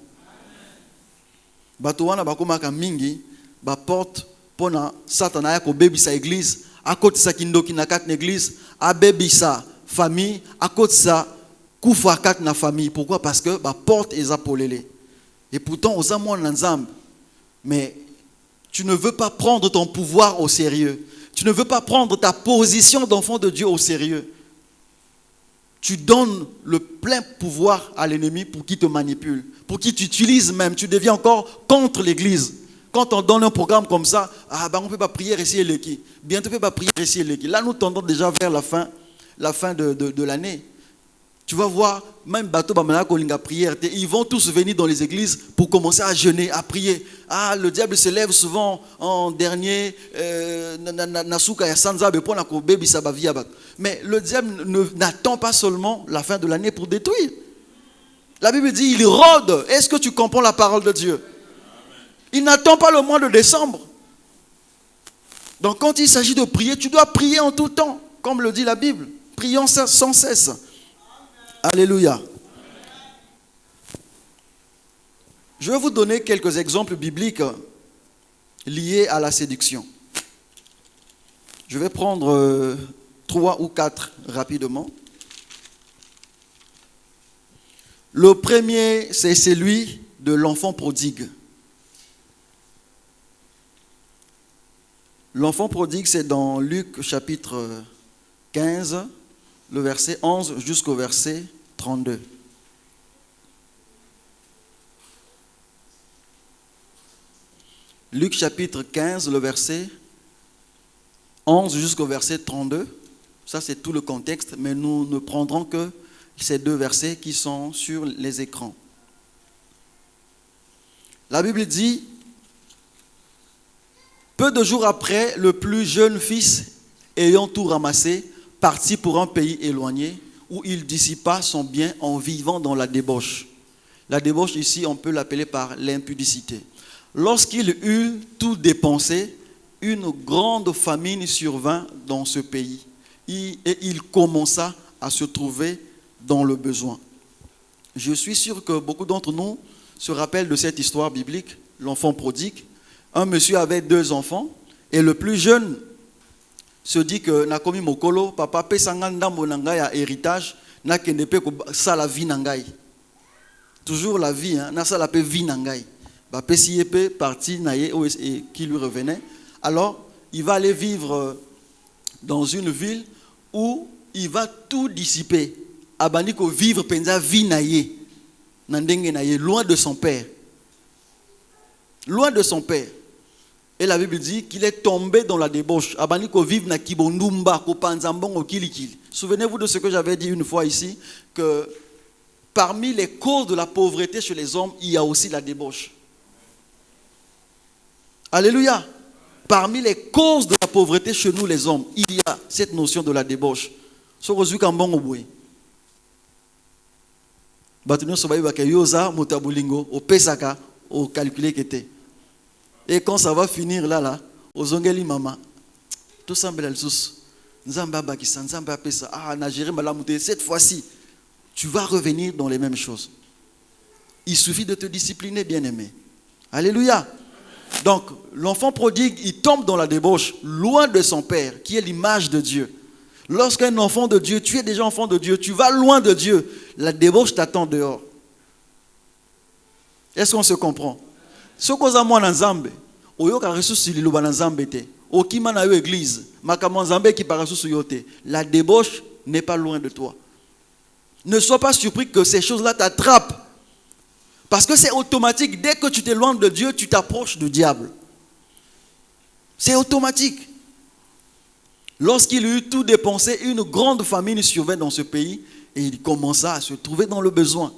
Bato wana bakomaka mingi ba porte pona satana ya ko bebisa église, à côté sa kindoki na kat na église, a bebisa famille, à côté sa kufa kat na famille. Pourquoi? Parce que ba porte eza polele. Et pourtant oza mwana nzambe, mais tu ne veux pas prendre ton pouvoir au sérieux. Tu ne veux pas prendre ta position d'enfant de Dieu au sérieux. Tu donnes le plein pouvoir à l'ennemi pour qu'il te manipule, pour qu'il t'utilise même. Tu deviens encore contre l'église. Quand on donne un programme comme ça, on ne peut pas prier ici et là. Bientôt on ne peut pas prier ici et là. Là, nous tendons déjà vers la fin de l'année. Tu vas voir, même bateau Kolinga prière, ils vont tous venir dans les églises pour commencer à jeûner, à prier. Ah, le diable se lève souvent en dernier, mais le diable n'attend pas seulement la fin de l'année pour détruire. La Bible dit, il rôde. Est-ce que tu comprends la parole de Dieu? Il n'attend pas le mois de décembre. Donc quand il s'agit de prier, tu dois prier en tout temps, comme le dit la Bible. Prions sans cesse. Alléluia. Je vais vous donner quelques exemples bibliques liés à la séduction. Je vais prendre 3 ou 4 rapidement. Le premier, c'est celui de l'enfant prodigue. L'enfant prodigue, c'est dans Luc chapitre 15, le verset 11 jusqu'au verset 32. Luc chapitre 15, le verset 11 jusqu'au verset 32. Ça, c'est tout le contexte, mais nous ne prendrons que ces 2 versets qui sont sur les écrans. La Bible dit, peu de jours après, le plus jeune fils, ayant tout ramassé, partit pour un pays éloigné où il dissipa son bien en vivant dans la débauche. La débauche ici, on peut l'appeler par l'impudicité. Lorsqu'il eut tout dépensé, une grande famine survint dans ce pays et il commença à se trouver dans le besoin. Je suis sûr que beaucoup d'entre nous se rappellent de cette histoire biblique, l'enfant prodigue. Un monsieur avait 2 enfants et le plus jeune se dit que nakomi mokolo papa pesanga ndambo nanga ya héritage na kende pe ko sala vie nangai. Toujours la vie na sala pe vie nangai. Ba pesi pe parti naye qui lui revenait. Alors, il va aller vivre dans une ville où il va tout dissiper. Abandi ko vivre penza vie naye nandenge naye loin de son père. Loin de son père. Et la Bible dit qu'il est tombé dans la débauche. Souvenez-vous de ce que j'avais dit une fois ici, que parmi les causes de la pauvreté chez les hommes, il y a aussi la débauche. Alléluia. Parmi les causes de la pauvreté chez nous les hommes, il y a cette notion de la débauche. Et quand ça va finir là, aux ongeli mama, tout semble le sous. Cette fois-ci, tu vas revenir dans les mêmes choses. Il suffit de te discipliner, bien-aimé. Alléluia. Donc, l'enfant prodigue, il tombe dans la débauche, loin de son père, qui est l'image de Dieu. Lorsqu'un enfant de Dieu, tu es déjà enfant de Dieu, tu vas loin de Dieu, la débauche t'attend dehors. Est-ce qu'on se comprend? Ce qu'on a moi dans Zambé, oyoka ressources liloba dans Zambé te, okima na yo église, makama Zambé qui paraît sous yote. La débauche n'est pas loin de toi. Ne sois pas surpris que ces choses-là t'attrapent. Parce que c'est automatique. Dès que tu t'éloignes de Dieu, tu t'approches du diable. C'est automatique. Lorsqu'il eut tout dépensé, une grande famine survint dans ce pays et il commença à se trouver dans le besoin.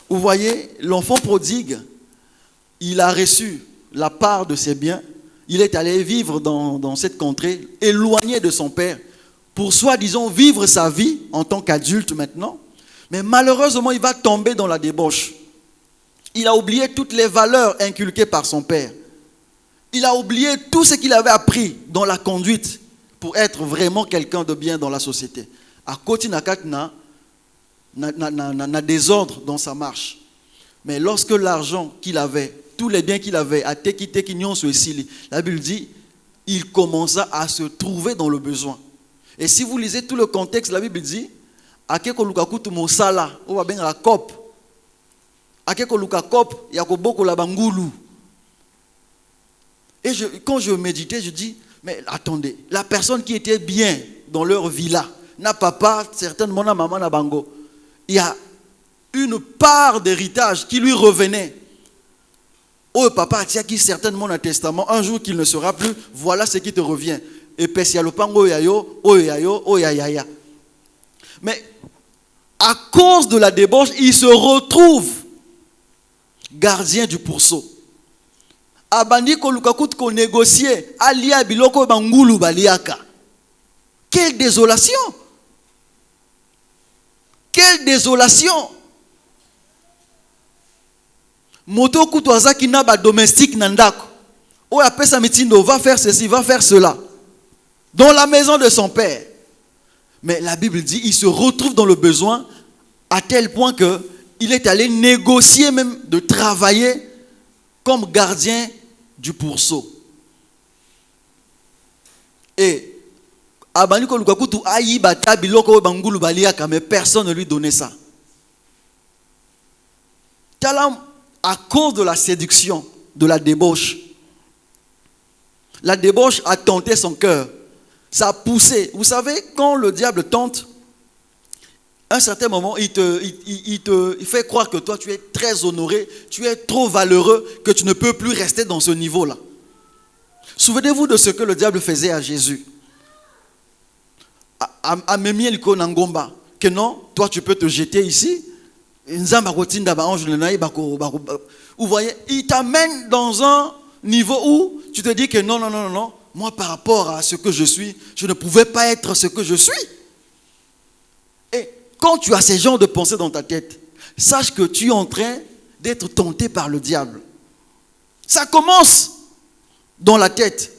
Vous voyez, l'enfant prodigue, il a reçu la part de ses biens. Il est allé vivre dans cette contrée, éloigné de son père, pour soi-disant vivre sa vie en tant qu'adulte maintenant. Mais malheureusement, il va tomber dans la débauche. Il a oublié toutes les valeurs inculquées par son père. Il a oublié tout ce qu'il avait appris dans la conduite pour être vraiment quelqu'un de bien dans la société. À côté na désordre dans sa marche. Mais lorsque l'argent qu'il avait, tous les biens qu'il avait, a été quitté, la Bible dit, il commença à se trouver dans le besoin. Et si vous lisez tout le contexte, la Bible dit, akeko lukakutu mosala, on va bien la cop. Akeko lukakop, yakoboko la bangulu. Et quand je méditais, je dis, mais attendez, la personne qui était bien dans leur villa, n'a papa, certainement na maman na bango, il y a une part d'héritage qui lui revenait. Oh papa, tiens qui certainement dans le testament, un jour qu'il ne sera plus, voilà ce qui te revient. Et pesialopango yayo, oh yayo, oh yaya. Mais à cause de la débauche, il se retrouve gardien du pourceau. Abandi ko lukakut ko négocier, alia biloko bangulu baliaka. Quelle désolation! Quelle désolation! Moto kutoaza ki na ba domestique nandako. O appelle sa mitindo, va faire ceci, va faire cela. Dans la maison de son père. Mais la Bible dit, il se retrouve dans le besoin à tel point que il est allé négocier même de travailler comme gardien du pourceau. Et mais personne ne lui donnait ça. À cause de la séduction, de la débauche. La débauche a tenté son cœur. Ça a poussé. Vous savez, quand le diable tente, à un certain moment, il fait croire que toi, tu es très honoré, tu es trop valeureux, que tu ne peux plus rester dans ce niveau-là. Souvenez-vous de ce que le diable faisait à Jésus. Que non, toi, tu peux te jeter ici. Vous voyez, il t'amène dans un niveau où tu te dis que non, non, non, non, non. Moi, par rapport à ce que je suis, je ne pouvais pas être ce que je suis. Et quand tu as ces genres de pensées dans ta tête, sache que tu es en train d'être tenté par le diable. Ça commence dans la tête.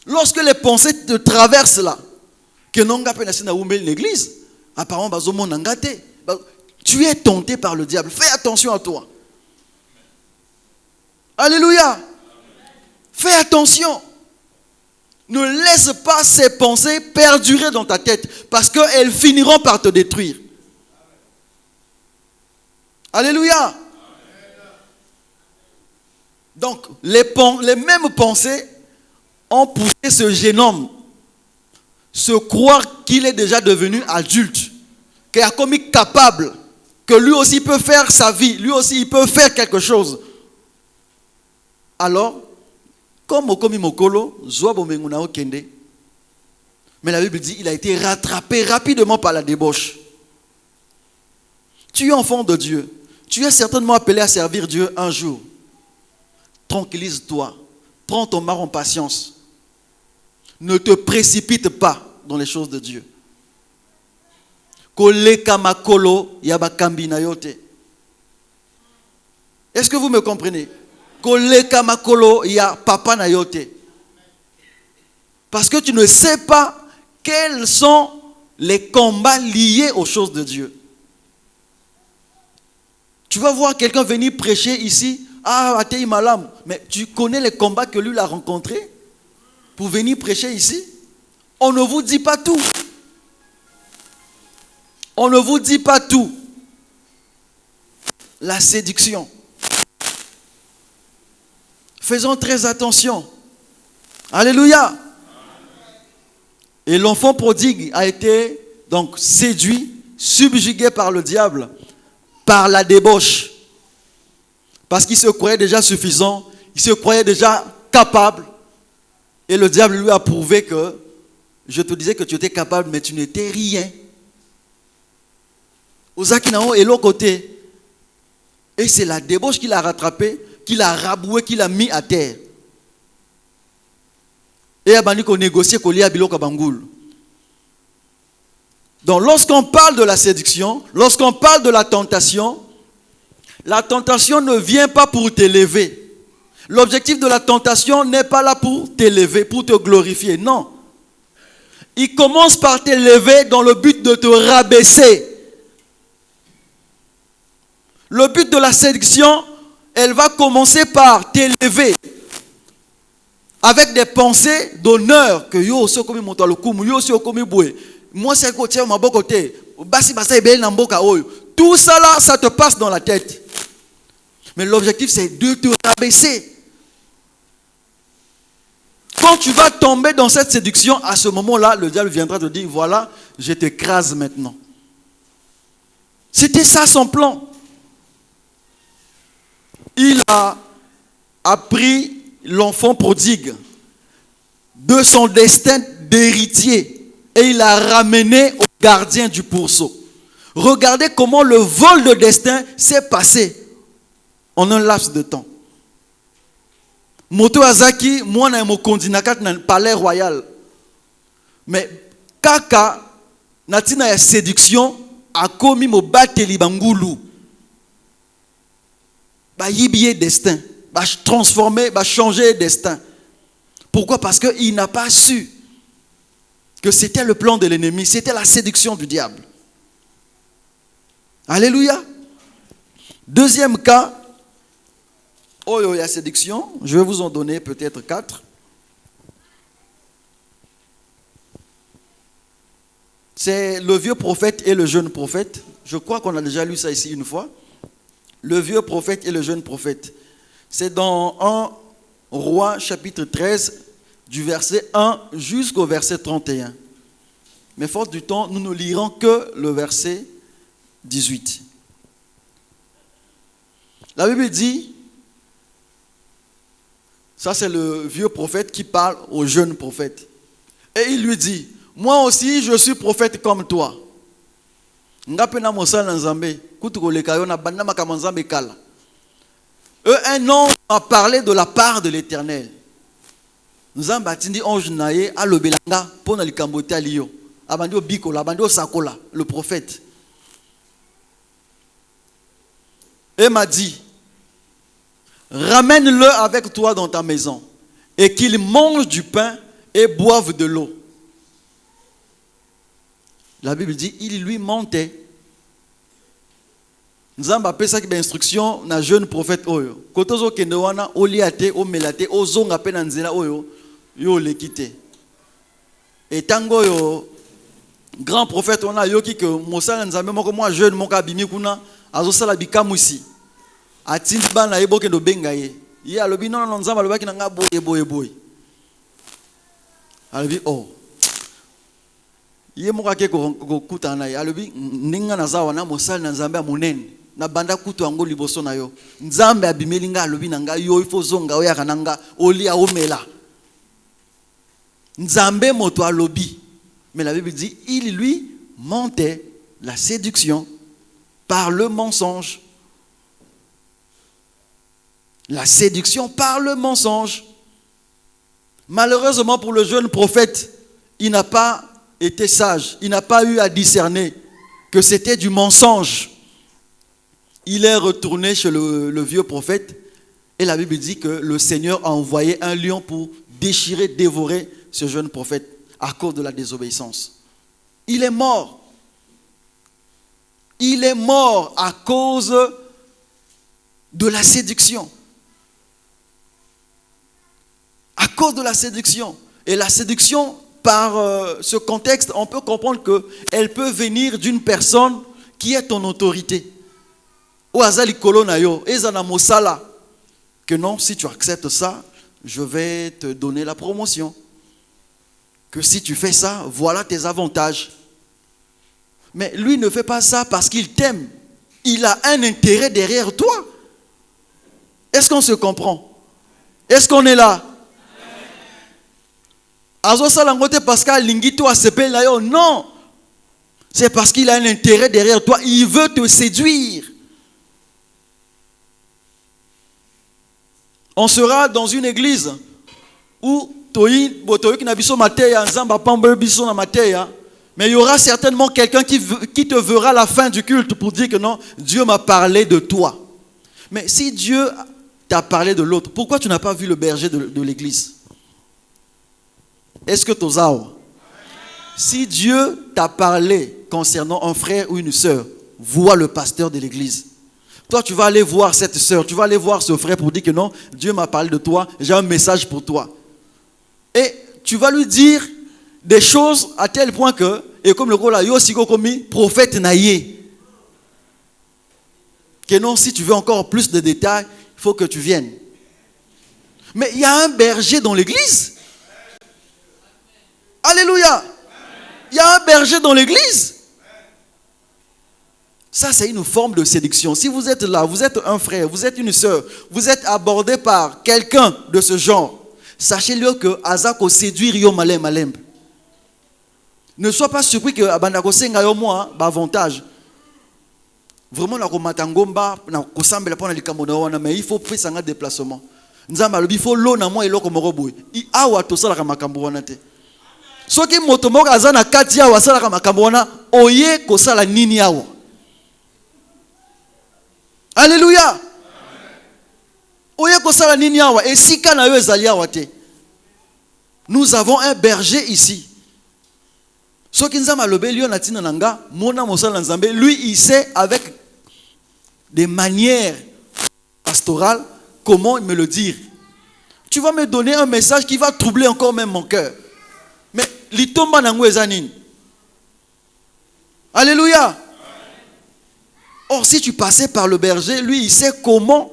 Lorsque les pensées te traversent là, que non l'église, apparemment, tu es tenté par le diable. Fais attention à toi. Alléluia. Fais attention. Ne laisse pas ces pensées perdurer dans ta tête parce qu'elles finiront par te détruire. Alléluia. Donc, les mêmes pensées ont poussé ce jeune homme se croire qu'il est déjà devenu adulte, qu'il a commis capable, que lui aussi peut faire sa vie, lui aussi il peut faire quelque chose. Alors, comme Okomi Mokolo, mais la Bible dit il a été rattrapé rapidement par la débauche. Tu es enfant de Dieu. Tu es certainement appelé à servir Dieu un jour. Tranquillise-toi. Prends ton mal en patience. Ne te précipite pas dans les choses de Dieu. Est-ce que vous me comprenez? Parce que tu ne sais pas quels sont les combats liés aux choses de Dieu. Tu vas voir quelqu'un venir prêcher ici, Atei Malam, mais tu connais les combats que lui a rencontrés pour venir prêcher ici? On ne vous dit pas tout. On ne vous dit pas tout. La séduction. Faisons très attention. Alléluia. Et l'enfant prodigue a été donc séduit, subjugué par le diable, par la débauche. Parce qu'il se croyait déjà suffisant, il se croyait déjà capable. Et le diable lui a prouvé que je te disais que tu étais capable, mais tu n'étais rien. Ozakinao est l'autre côté. Et c'est la débauche qui l'a rattrapé, qui l'a raboué, qui l'a mis à terre. Et abandi ko négocier ko lia biloko bangoul. Donc lorsqu'on parle de la séduction, lorsqu'on parle de la tentation ne vient pas pour t'élever. L'objectif de la tentation n'est pas là pour t'élever, pour te glorifier. Non. Il commence par t'élever dans le but de te rabaisser. Le but de la séduction, elle va commencer par t'élever avec des pensées d'honneur que yo so komi moto lokumu yo so komi boue moi c'est côté ma côté basi basa ebel na mboka oyo. Tout ça là, ça te passe dans la tête. Mais l'objectif c'est de te rabaisser. Quand tu vas tomber dans cette séduction, à ce moment-là, le diable viendra te dire, voilà, je t'écrase maintenant. C'était ça son plan. Il a appris l'enfant prodigue de son destin d'héritier et il l'a ramené au gardien du pourceau. Regardez comment le vol de destin s'est passé en un laps de temps. Moto Azaki, moi na mokondi na kat na palais royal. Mais kaka natina ya séduction a commis mo bateli bangulu. Ba yibier destin, ba transformer, ba changer destin. Pourquoi? Parce qu'il n'a pas su que c'était le plan de l'ennemi, c'était la séduction du diable. Alléluia. Deuxième cas, oh, il y a séduction. Je vais vous en donner peut-être 4. C'est le vieux prophète et le jeune prophète. Je crois qu'on a déjà lu ça ici une fois. Le vieux prophète et le jeune prophète. C'est dans 1 Roi chapitre 13, du verset 1 jusqu'au verset 31. Mais faute du temps, nous ne lirons que le verset 18. La Bible dit, ça c'est le vieux prophète qui parle au jeune prophète. Et il lui dit, moi aussi je suis prophète comme toi. Un homme a parlé de la part de l'Éternel. Nous avons bâti ange naé à l'obelanga pour le cambote à Lio. Abandio Bikola, Abandio Sakola, le prophète. Et m'a dit, ramène-le avec toi dans ta maison et qu'il mange du pain et boive de l'eau. La Bible dit, il lui mentait. Nous avons appelé ça qui est instruction na jeune prophète oyo. Kotozo kendewana oliate o melate o zonga pe na nzela oyo yo le quitter. Et tango yo grand prophète on a yo ki que mosala nzambe moko moi jeune moko abimi kuna azosala bikamu ici. Atindi bana yebo kendo benga ye. Ye alobi non non nzamba alobaki na nga boye. Alobi oh. Ye moko ke ko kuta na ye alobi ninga nazawa na mosala na nzambe amunene. Na banda kutu ango liboso na yo. Nzambe abimeli nga alobi na nga yo ifo zonga oya kananga oli aomela. Nzambe moto alobi. Mais la Bible dit, il lui mentait, la séduction par le mensonge. La séduction par le mensonge. Malheureusement pour le jeune prophète, il n'a pas été sage. Il n'a pas eu à discerner que c'était du mensonge. Il est retourné chez le vieux prophète et la Bible dit que le Seigneur a envoyé un lion pour déchirer, dévorer ce jeune prophète à cause de la désobéissance. Il est mort. Il est mort à cause de la séduction. À cause de la séduction. Et la séduction, par ce contexte, on peut comprendre qu'elle peut venir d'une personne qui est en autorité. Que non, si tu acceptes ça, je vais te donner la promotion. Que si tu fais ça, voilà tes avantages. Mais lui ne fait pas ça parce qu'il t'aime. Il a un intérêt derrière toi. Est-ce qu'on se comprend? Est-ce qu'on est là? Non. C'est parce qu'il a un intérêt derrière toi. Il veut te séduire. On sera dans une église où Mais il y aura certainement quelqu'un qui te verra à la fin du culte pour dire que non, Dieu m'a parlé de toi. Mais si Dieu t'a parlé de l'autre, pourquoi tu n'as pas vu le berger de l'église? Est-ce que tu as? Si Dieu t'a parlé concernant un frère ou une sœur, vois le pasteur de l'église. Toi, tu vas aller voir cette sœur, tu vas aller voir ce frère pour dire que non, Dieu m'a parlé de toi, j'ai un message pour toi. Et tu vas lui dire des choses à tel point que, et comme le rôle a aussi commis, prophète naïe. Que non, si tu veux encore plus de détails, il faut que tu viennes. Mais il y a un berger dans l'église. Alléluia. Il y a un berger dans l'église. Ça, c'est une forme de séduction. Si vous êtes là, vous êtes un frère, vous êtes une sœur, vous êtes abordé par quelqu'un de ce genre, sachez-le que Azako séduire yo malem. Ne sois pas surpris que Abandako senga yo moi avantage. Vraiment na ko matangomba na ko sambela pona likambo na wana, mais il faut faire un déplacement. Nzamba lobi faut lo na moi eloko moko boy. I awa to sala ka makambo wana te. Soki moto moko azana kati awa sala ka makambo wana, oye ko sala nini awa. Alléluia. Oye ko sala nini awa et sika na yo ezali awa te. Nous avons un berger ici. Soki nzamba lobe lio na tina nanga, mona mosala nzambe, lui il sait avec des manières pastorales comment me le dire. Tu vas me donner un message qui va troubler encore même mon cœur. Mais litomba nango ezanini. Alléluia. Or si tu passais par le berger, lui il sait comment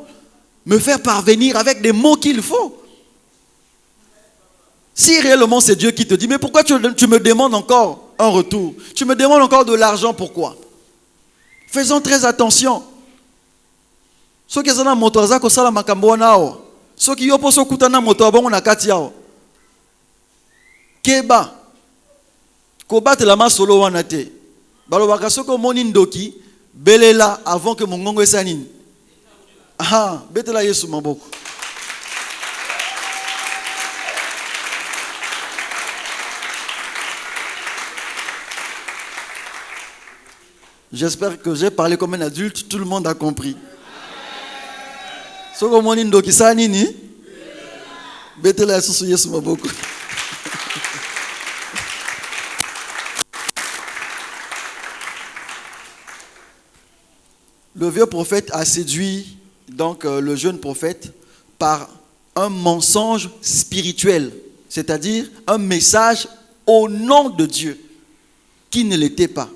me faire parvenir avec des mots qu'il faut. Si réellement c'est Dieu qui te dit, mais pourquoi tu me demandes encore un retour? Tu me demandes encore de l'argent, pourquoi? Faisons très attention. Ceux qui sont dans moto azako sala makambo nao. Ceux qui yopo so kutana moto abongo na kati yao. Keba. Koba te la ma solo wana te. Balo baka soko moni ndoki belela avant que mongongo esanini. Ah, betela Yesu maboko. J'espère que j'ai parlé comme un adulte, tout le monde a compris. Soko moni ndoki sanini? Betela Yesu maboko. Le vieux prophète a séduit donc le jeune prophète par un mensonge spirituel, c'est-à-dire un message au nom de Dieu qui ne l'était pas.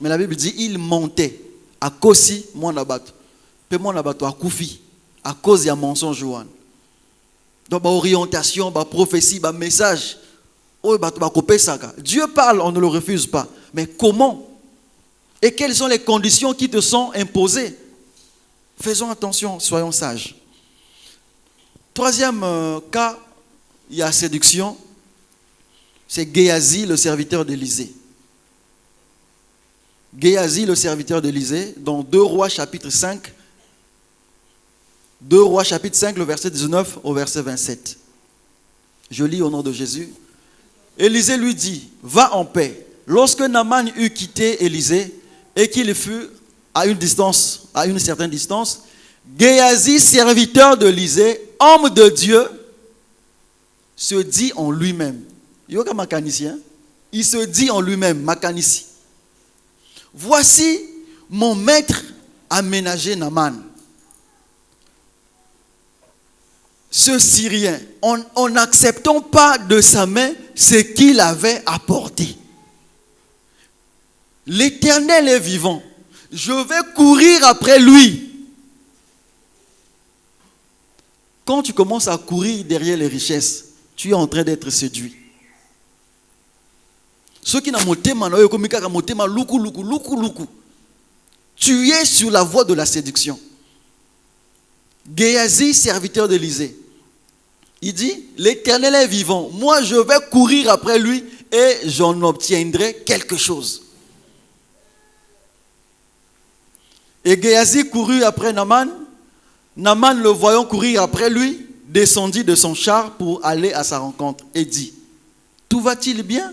Mais la Bible dit il mentait à cause mon abato, pe mon abato a koufi à cause d'un mensonge. Donc orientation, prophétie, message, Dieu parle, on ne le refuse pas. Mais comment? Et quelles sont les conditions qui te sont imposées? Faisons attention, soyons sages. Troisième cas, il y a séduction. C'est Géasi, le serviteur d'Élisée. Géasi, le serviteur d'Élisée, dans 2 Rois chapitre 5. 2 Rois chapitre 5, le verset 19 au verset 27. Je lis au nom de Jésus. Élisée lui dit, va en paix. Lorsque Naaman eut quitté Élisée, et qu'il fut à une certaine distance, Géasi, serviteur d'Élisée, homme de Dieu, se dit en lui-même. Il se dit en lui-même, Makanici. Voici mon maître a ménagé Naaman. Ce Syrien, en n'acceptant pas de sa main ce qu'il avait apporté. L'Éternel est vivant. Je vais courir après lui. Quand tu commences à courir derrière les richesses, tu es en train d'être séduit. Ceux qui n'ont motema, tu es sur la voie de la séduction. Géasi, serviteur d'Élisée, il dit, l'Éternel est vivant. Moi, je vais courir après lui et j'en obtiendrai quelque chose. Et Géasi courut après Naaman. Naaman, le voyant courir après lui, descendit de son char pour aller à sa rencontre et dit, tout va-t-il bien?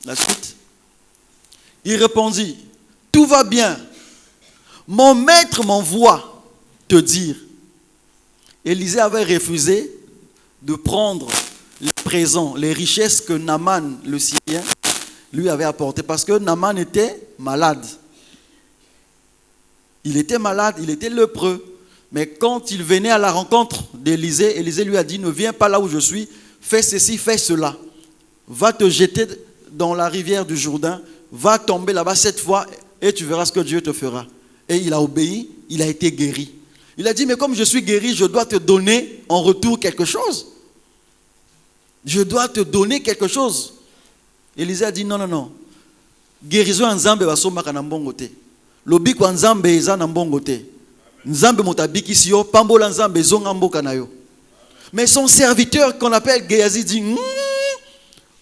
La suite. Il répondit, tout va bien. Mon maître m'envoie te dire. Élisée avait refusé de prendre les présents, les richesses que Naaman, le Syrien, lui avait apportées. Parce que Naaman était malade. Il était malade, il était lépreux. Mais quand il venait à la rencontre d'Élisée, Élisée lui a dit, ne viens pas là où je suis, fais ceci, fais cela. Va te jeter dans la rivière du Jourdain, va tomber là-bas 7 fois et tu verras ce que Dieu te fera. Et il a obéi, il a été guéri. Il a dit, mais comme je suis guéri, je dois te donner en retour quelque chose. Je dois te donner quelque chose. Élisée a dit, non, non, non. Guérison en Nzambe va somaka na mbongo te. Lobi kwa Nzambe eza na mbongo te. Nzambe motabiki si yo, pambola Nzambe zonga mboka na yo. Mais son serviteur qu'on appelle Géasi dit,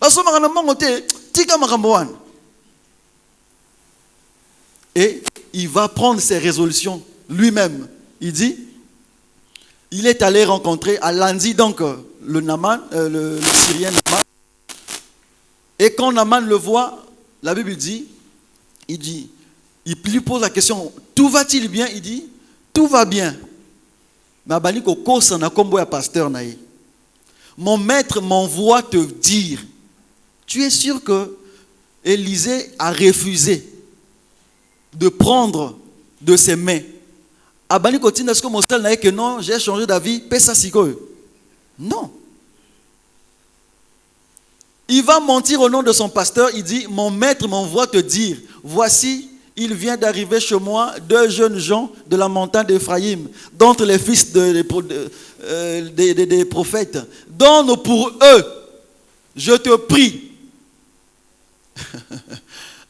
va somaka na mbongo te, tika makambo wana. Et il va prendre ses résolutions lui-même. Il dit, il est allé rencontrer à Landi, donc le Naaman, le Syrien Naaman. Et quand Naaman le voit, la Bible dit, il lui pose la question, tout va-t-il bien? Il dit, tout va bien. Mon maître m'envoie te dire, tu es sûr que Élisée a refusé de prendre de ses mains? Abani continue, est-ce que mon style n'a que non, j'ai changé d'avis, pesa siko. Non. Il va mentir au nom de son pasteur, il dit, mon maître m'envoie te dire, voici, il vient d'arriver chez moi 2 jeunes gens de la montagne d'Éphraïm, d'entre les fils des prophètes. Donne pour eux, je te prie,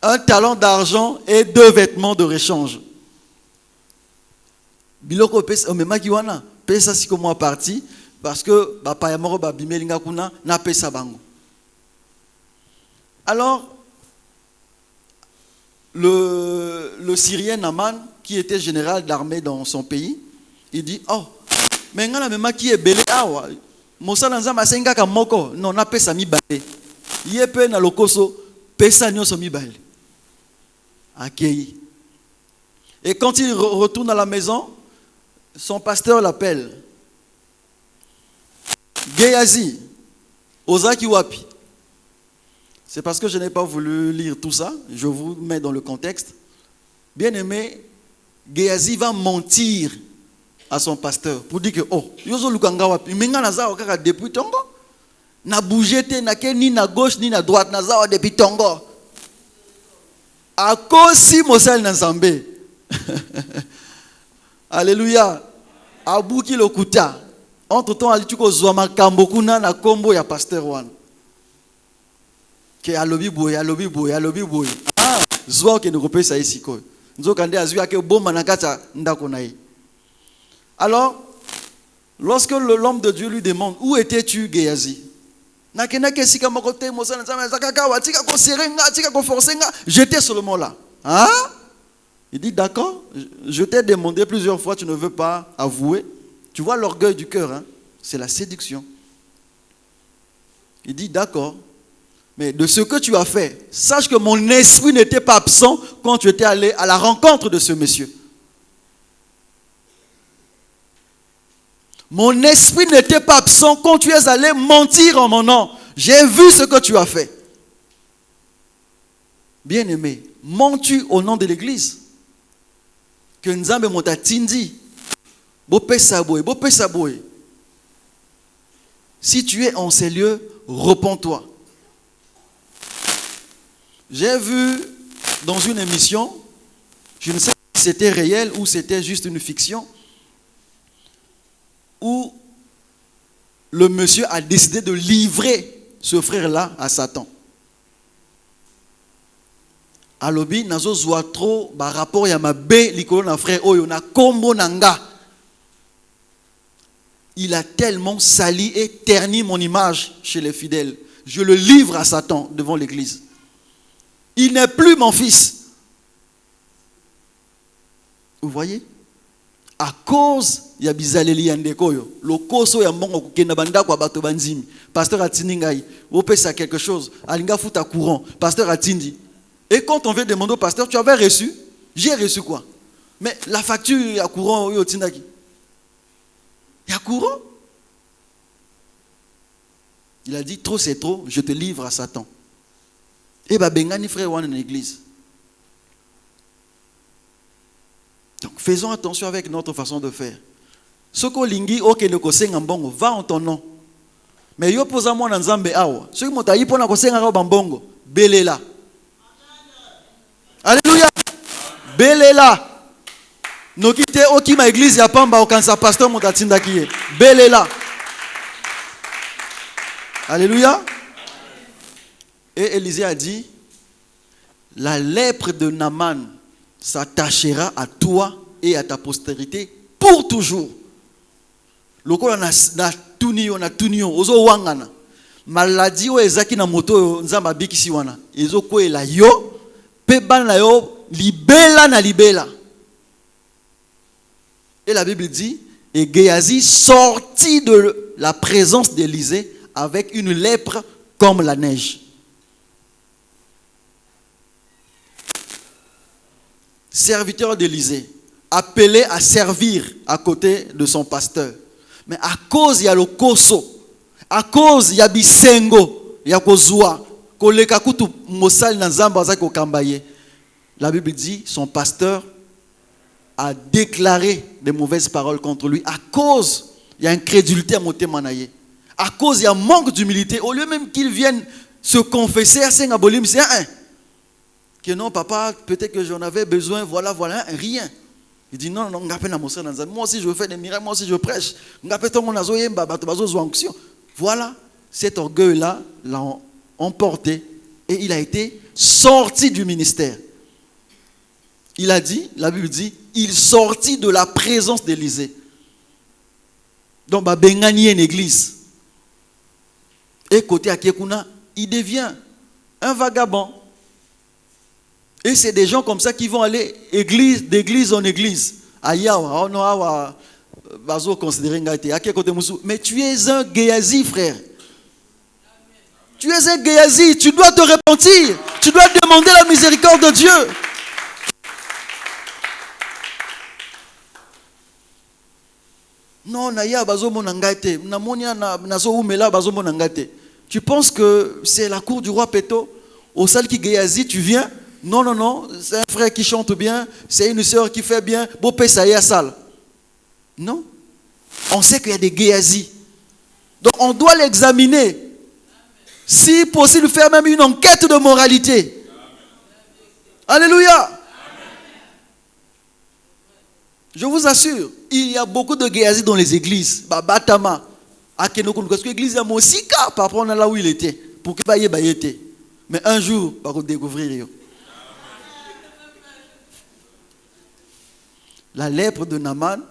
un talent d'argent et 2 vêtements de rechange. Biloko pesa omema kiwana pesa siko moi parti parce que papa ya moro ba bimelinga kuna na pesa bango. Alors le Syrien Naaman qui était général d'armée dans son pays, il dit, oh mais ngala mema ki ebele awa mosala nzamba senga ka moko non na pesa mibale yepe na lokoso pesa nyonso mibale akei. Et quand il retourne à la maison, son pasteur l'appelle. Géasi, Ozaki Wapi. C'est parce que je n'ai pas voulu lire tout ça. Je vous mets dans le contexte. Bien aimé, Géasi va mentir à son pasteur pour dire que, oh, Yozo Lukanga Wapi, Menga Nazao Kaka depuis Tongo. Na bougé te, na ke ni na gauche ni na droite, Nazao depuis Tongo. A cause si Mosel Nzambe. Alléluia. Abuki lokuta. Entre temps, alituko zoma kambokuna na kombo ya pasteur wan. Ke alobi boy. Ah, zwa ke ndope sa isiko. Nzokande azwi ke bomba na kata ndako na ye. Alors, lorsque l'homme de Dieu lui demande, où étais-tu, Géasi? J'étais seulement là. Hein? Il dit, d'accord, je t'ai demandé plusieurs fois, tu ne veux pas avouer. Tu vois l'orgueil du cœur, hein? C'est la séduction. Il dit, d'accord, mais de ce que tu as fait, sache que mon esprit n'était pas absent quand tu étais allé à la rencontre de ce monsieur. Mon esprit n'était pas absent quand tu es allé mentir en mon nom. J'ai vu ce que tu as fait. Bien-aimé, mens-tu au nom de l'église? Que Nzambe mota tindi. Si tu es en ces lieux, repens-toi. J'ai vu dans une émission, je ne sais pas si c'était réel ou c'était juste une fiction, où le monsieur a décidé de livrer ce frère-là à Satan. Alobi nazo zwa trop ba rapport ya mabe likolo na frère oyo na kombo nanga. Il a tellement sali et terni mon image chez les fidèles. Je le livre à Satan devant l'église. Il n'est plus mon fils. Vous voyez? à cause ya bizaleli ya ndeko yo lokoso ya mbongo kokenda banda kwa bato banzimi pasteur atindi ngai opesa quelque chose alinga futa courant pasteur atindi et quand on veut demander au pasteur tu avais reçu j'ai reçu quoi mais la facture ya courant yo tindaki ya courant il a dit trop c'est trop je te livre à Satan et ba bengani frère wana na église. Donc faisons attention avec notre façon de faire. Ce qu'on lingi ok ne kosenga mbongo va en ton nom. Mais yo posa moi na nzambe awa. Ce qui motayi pona kosenga ka bambongo belela. Alléluia. Belela. No kite oki ma église ya pamba okansa pasteur motatinda kiye. Belela. Alléluia. Et Élisée a dit la lèpre de Naaman s'attachera à toi et à ta postérité pour toujours. Lokola na tunio ozo wangana. Maladie o ezaki na moto nzamba bikisi wana. Ezo koela yo pe bana yo libela na libela. Et la Bible dit et Géasi sortit de la présence d'Élisée avec une lèpre comme la neige. Serviteur d'Élisée, appelé à servir à côté de son pasteur. Mais à cause il y a le koso, à cause il y a bisengo, il y a kozua, koleka kutu mosali na nzamba za ko kambaye. La Bible dit son pasteur a déclaré des mauvaises paroles contre lui à cause il y a incrédulité à motema na ye. À cause il y a manque d'humilité au lieu même qu'il vienne se confesser à Sengabolim c'est un que non, papa, peut-être que j'en avais besoin, voilà, rien. Il dit non, moi aussi je fais des miracles, moi aussi je prêche. Voilà, cet orgueil-là l'a emporté et il a été sorti du ministère. Il a dit, la Bible dit, il sortit de la présence d'Élisée. Donc, Bengani est une église. Et côté Akekuna, il devient un vagabond. Et c'est des gens comme ça qui vont aller d'église en église. Mais tu es un Géasi, frère. Tu es un Géasi. Tu dois te repentir. Tu dois demander la miséricorde de Dieu. Non, tu penses que c'est la cour du roi Péto? Au salle qui Géasi, tu viens? Non, c'est un frère qui chante bien, c'est une sœur qui fait bien, Bopé ça y est salle. Non. On sait qu'il y a des Géasi. Donc on doit l'examiner. Si possible, faire même une enquête de moralité. Amen. Alléluia. Amen. Je vous assure, il y a beaucoup de Géasi dans les églises. Batama, Akenokun, parce que l'église a Mosika, par rapport à là où il était. Pour qu'il y ait. Mais un jour, on va découvrir. La lèpre de Naaman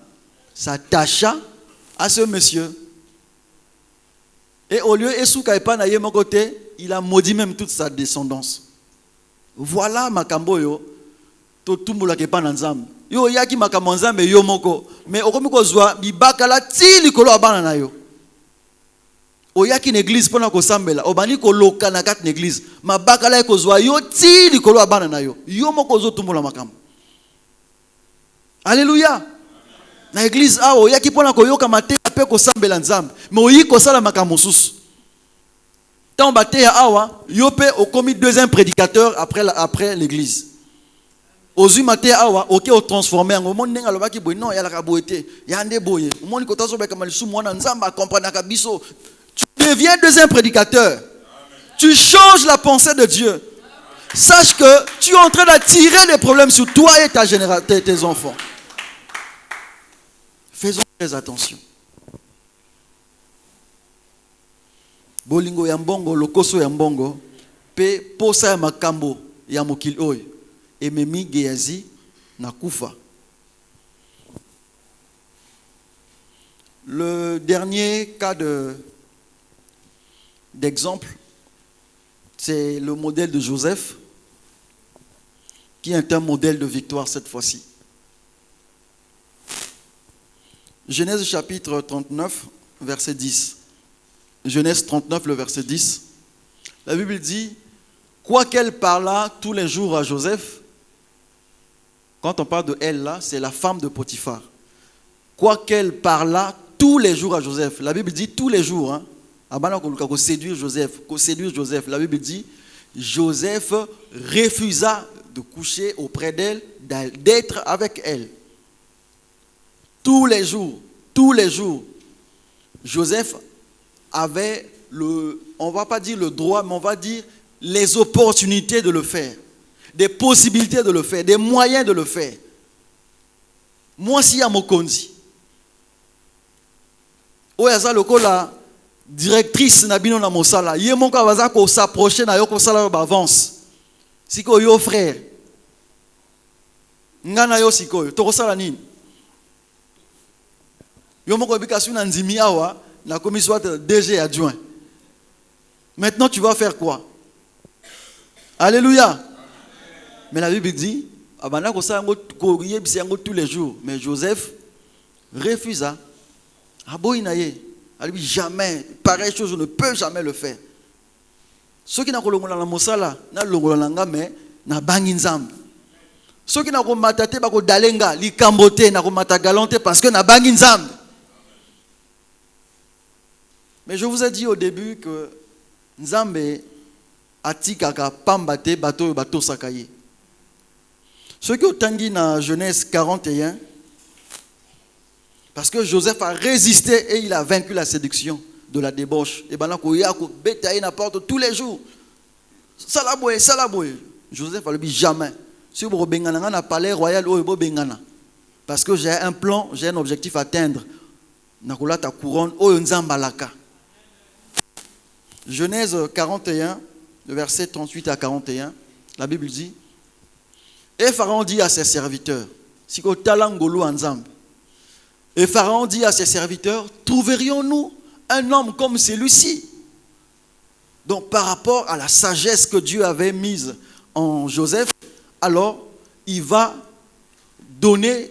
s'attacha à ce monsieur. Et au lieu de côté, il a maudit même toute sa descendance. Voilà makambo yo to tumbula ke pa nzambe. Yo yaki makambo nzambe yo moko. Mais okomi kozwa bibaka la ti likolo abana na yo. Oyaki n'église pona ko sambela, obani ko loka na kat n'église. Mabaka la kozwa yo ti likolo abana na yo. Yo moko zo tumbula makambo. Alléluia. Na église awo yaki pona ko yoka mate pe ko sambela nzambe. Mais oyi ko sala makambo susu. Tant baté awa, yope au commis deuxième prédicateur après l'église. Ozu maté awa, OK au transformer en monde nenga lobaki boy non ya la kaboete, ya nde boye. Monde ko taso be kamalisu mwana nzamba comprendre ka biso. Tu deviens deuxième prédicateur. Amen. Tu changes la pensée de Dieu. Amen. Sache que tu es en train d'attirer les problèmes sur toi et tes enfants. Faisons très attention. Bolingo ya mbongo, lokoso ya mbongo, pe posa ya makambo ya mokili oyo, ememi Géasi na kufa. Le dernier cas d'exemple, c'est le modèle de Joseph, qui est un modèle de victoire cette fois-ci. Genèse chapitre 39, verset 10. Genèse 39, le verset 10. La Bible dit, quoiqu'elle parlât tous les jours à Joseph, quand on parle de elle là, c'est la femme de Potiphar. Quoiqu'elle parlât tous les jours à Joseph, la Bible dit tous les jours, hein, qu'on séduire Joseph, la Bible dit, Joseph refusa de coucher auprès d'elle, d'être avec elle. Tous les jours, Joseph avait on ne va pas dire le droit, mais on va dire les opportunités de le faire, des possibilités de le faire, des moyens de le faire. Moi, si à Mokonzi, oyaza lokola directrice na bino na mosala, ye mon ka baza ko s'approcher na yo ko sala ba avance. Siko yo frère. Ngana yo siko to ko sala nini? Yo mon ko bikasu na nzimi awa na commission DG adjoint. Maintenant tu vas faire quoi? Alléluia. Mais la Bible dit abana ko sala ko yebisi yango tous les jours, mais Joseph refusa. Aboinaye. Elle dit jamais, pareille chose, je ne peux jamais le faire. Ceux qui n'ont pas la mosala, na longola nga mais na bangi nzambe. Ceux qui n'ont pas matate ba ko dalenga, li kambote na ko mata galante parce que na bangi nzambe. Mais je vous ai dit au début que nzambe atikaka pambate bato bato sakaye. Ceux qui ont tangi na Genèse 41. Parce que Joseph a résisté et il a vaincu la séduction de la débauche. Et maintenant, il a bétaillé la porte tous les jours. Salaboué. Joseph a dit jamais. Si vous avez un palais royal, parce que j'ai un plan, j'ai un objectif à atteindre. Ta couronne, Genèse 41, le verset 38 à 41, la Bible dit, et Pharaon dit à ses serviteurs, si vous talangolo ensemble. Et Pharaon dit à ses serviteurs, trouverions-nous un homme comme celui-ci? Donc par rapport à la sagesse que Dieu avait mise en Joseph, alors il va donner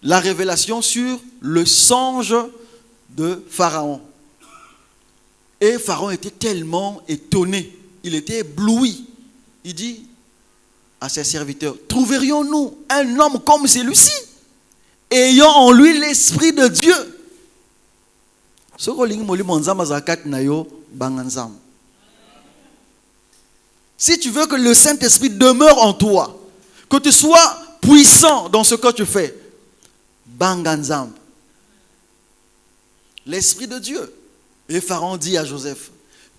la révélation sur le songe de Pharaon. Et Pharaon était tellement étonné, il était ébloui. Il dit à ses serviteurs, trouverions-nous un homme comme celui-ci? Ayant en lui l'esprit de Dieu. Si tu veux que le Saint-Esprit demeure en toi, que tu sois puissant dans ce que tu fais, banganzam. L'esprit de Dieu. Et Pharaon dit à Joseph,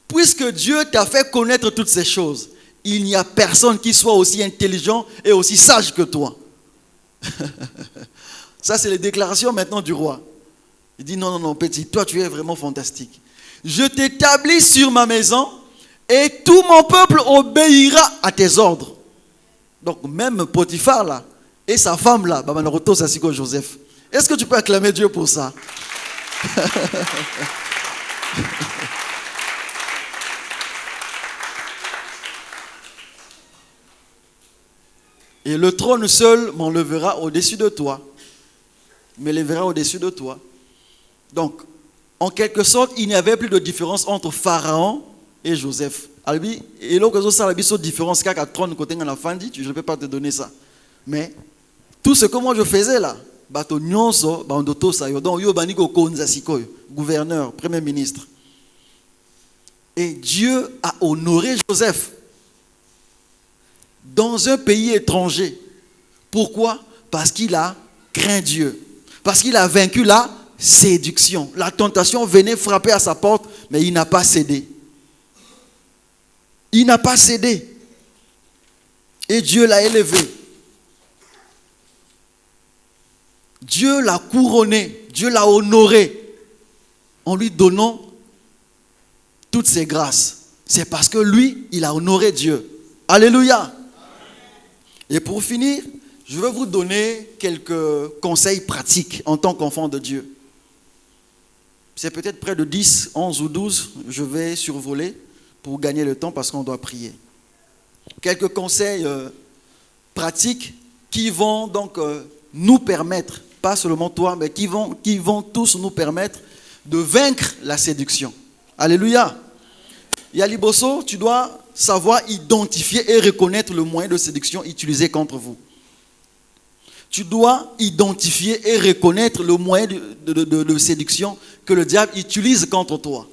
puisque Dieu t'a fait connaître toutes ces choses, il n'y a personne qui soit aussi intelligent et aussi sage que toi. Ça, c'est les déclarations maintenant du roi. Il dit, non, petit, toi, tu es vraiment fantastique. Je t'établis sur ma maison et tout mon peuple obéira à tes ordres. Donc, même Potiphar, là, et sa femme, là, Joseph. Est-ce que tu peux acclamer Dieu pour ça? Et le trône seul m'enlèvera au-dessus de toi. M'élèvera au-dessus de toi. Donc, en quelque sorte, il n'y avait plus de différence entre Pharaon et Joseph. Et là, différence, je ne peux pas te donner ça. Mais tout ce que moi je faisais là, gouverneur, premier ministre. Et Dieu a honoré Joseph dans un pays étranger. Pourquoi? Parce qu'il a craint Dieu. Parce qu'il a vaincu la séduction. La tentation venait frapper à sa porte, mais il n'a pas cédé. Il n'a pas cédé. Et Dieu l'a élevé. Dieu l'a couronné. Dieu l'a honoré en lui donnant toutes ses grâces. C'est parce que lui, il a honoré Dieu. Alléluia. Et pour finir, je vais vous donner quelques conseils pratiques en tant qu'enfant de Dieu. C'est peut-être près de 10, 11 ou 12. Je vais survoler pour gagner le temps parce qu'on doit prier. Quelques conseils pratiques qui vont donc nous permettre pas seulement toi, mais qui vont tous nous permettre de vaincre la séduction. Alléluia. Yaliboso, tu dois savoir identifier et reconnaître le moyen de séduction utilisé contre vous. Tu dois identifier et reconnaître le moyen de séduction que le diable utilise contre toi.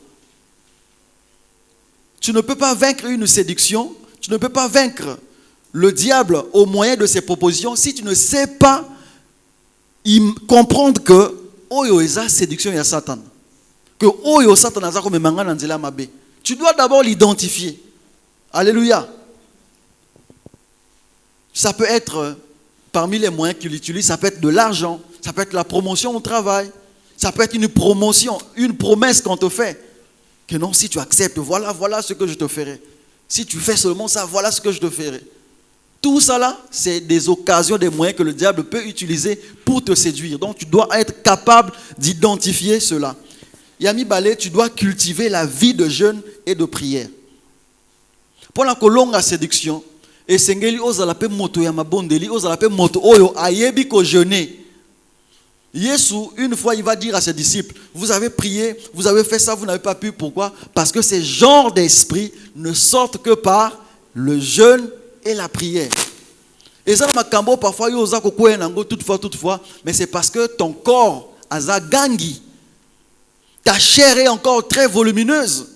Tu ne peux pas vaincre une séduction, tu ne peux pas vaincre le diable au moyen de ses propositions si tu ne sais pas comprendre que oyo eza séduction ya Satan. Que oyo Satan aza comme mangana nzela mabe. Tu dois d'abord l'identifier. Alléluia. Ça peut être parmi les moyens qu'il utilise, ça peut être de l'argent, ça peut être la promotion au travail, ça peut être une promotion, une promesse qu'on te fait. Que non, si tu acceptes, voilà ce que je te ferai. Si tu fais seulement ça, voilà ce que je te ferai. Tout ça là, c'est des occasions, des moyens que le diable peut utiliser pour te séduire. Donc tu dois être capable d'identifier cela. Yami Balé, tu dois cultiver la vie de jeûne et de prière. Pour la longue séduction, et sengeli ozalape moto ya mabondeli, ozalape moto oyo ayebi ko jeûner. Jésus, une fois, il va dire à ses disciples, vous avez prié, vous avez fait ça, vous n'avez pas pu. Pourquoi? Parce que ces genres d'esprit ne sortent que par le jeûne et la prière. Et ça, makambo, parfois, toutefois, mais c'est parce que ton corps, azagangi, ta chair est encore très volumineuse.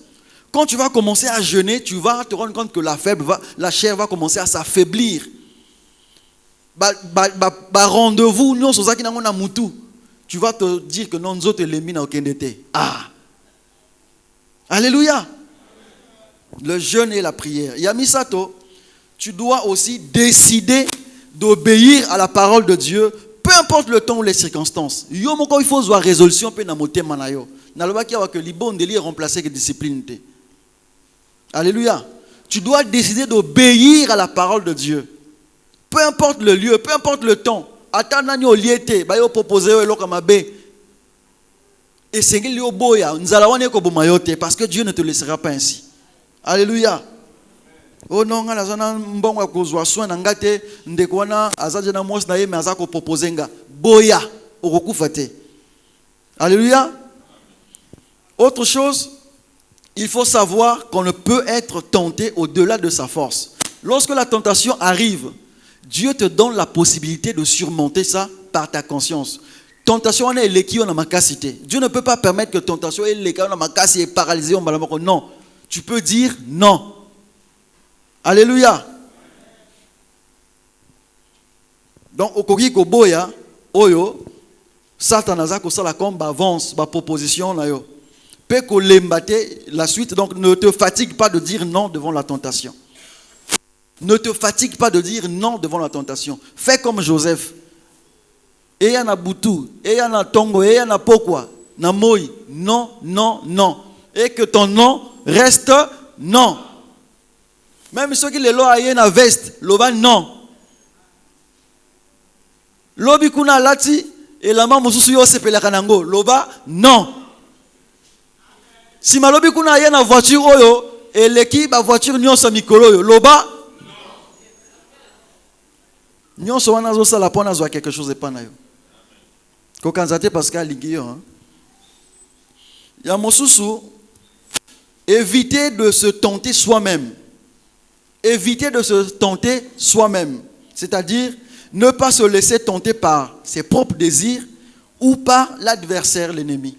Quand tu vas commencer à jeûner, tu vas te rendre compte que la chair va commencer à s'affaiblir. Rendez-vous, nous sommes tu vas te dire que non, nous autres les mina okendete. Ah! Alléluia! Le jeûne et la prière. Yamisato, tu dois aussi décider d'obéir à la parole de Dieu, peu importe le temps ou les circonstances. Il faut avoir résolution pe na motema na yo. Naloba ki que libondeli est remplacé que discipline. Alléluia! Tu dois décider d'obéir à la parole de Dieu. Peu importe le lieu, peu importe le temps. Attendez au liété, ba yo proposer yo eloko mabe. Et sengeli yo boya, nzala wane ko bomayote parce que Dieu ne te laissera pas ainsi. Alléluia. Oh non, nga nazana mbongo kozwa soin na ngate ndeko wana azaje na mwasi na ye me azako proposer nga. Boya okokufa te. Alléluia. Autre chose, il faut savoir qu'on ne peut être tenté au-delà de sa force. Lorsque la tentation arrive, Dieu te donne la possibilité de surmonter ça par ta conscience. Tentation est l'équipe on a ma capacité. Dieu ne peut pas permettre que tentation est l'équipe on a ma capacité paralysée on balamoko. Non, tu peux dire non. Alléluia. Donc au kogi ko boya oyo Satan azako sala comme avance ba proposition na yo. Pe ko lembate la suite, donc ne te fatigue pas de dire non devant la tentation. Ne te fatigue pas de dire non devant la tentation. Fais comme Joseph. Et y na butu, et y na tongo, et y na pokwa, na moi. Non, non, non. Et que ton non reste non. Même ceux qui les lois aient na veste, loba non. Lobi kuna lati, et la maman mususu yo sepela kanango, loba non. Si malobi kuna aye na voiture oyo, et l'équipe a voiture nyonso mikolo yo, loba nyonso wana zo sala pona zo quelque chose pas na yo. Ko kanzate parce qu'à ligio hein. Ya mosusu, éviter de se tenter soi-même. Éviter de se tenter soi-même. C'est-à-dire ne pas se laisser tenter par ses propres désirs ou par l'adversaire, l'ennemi.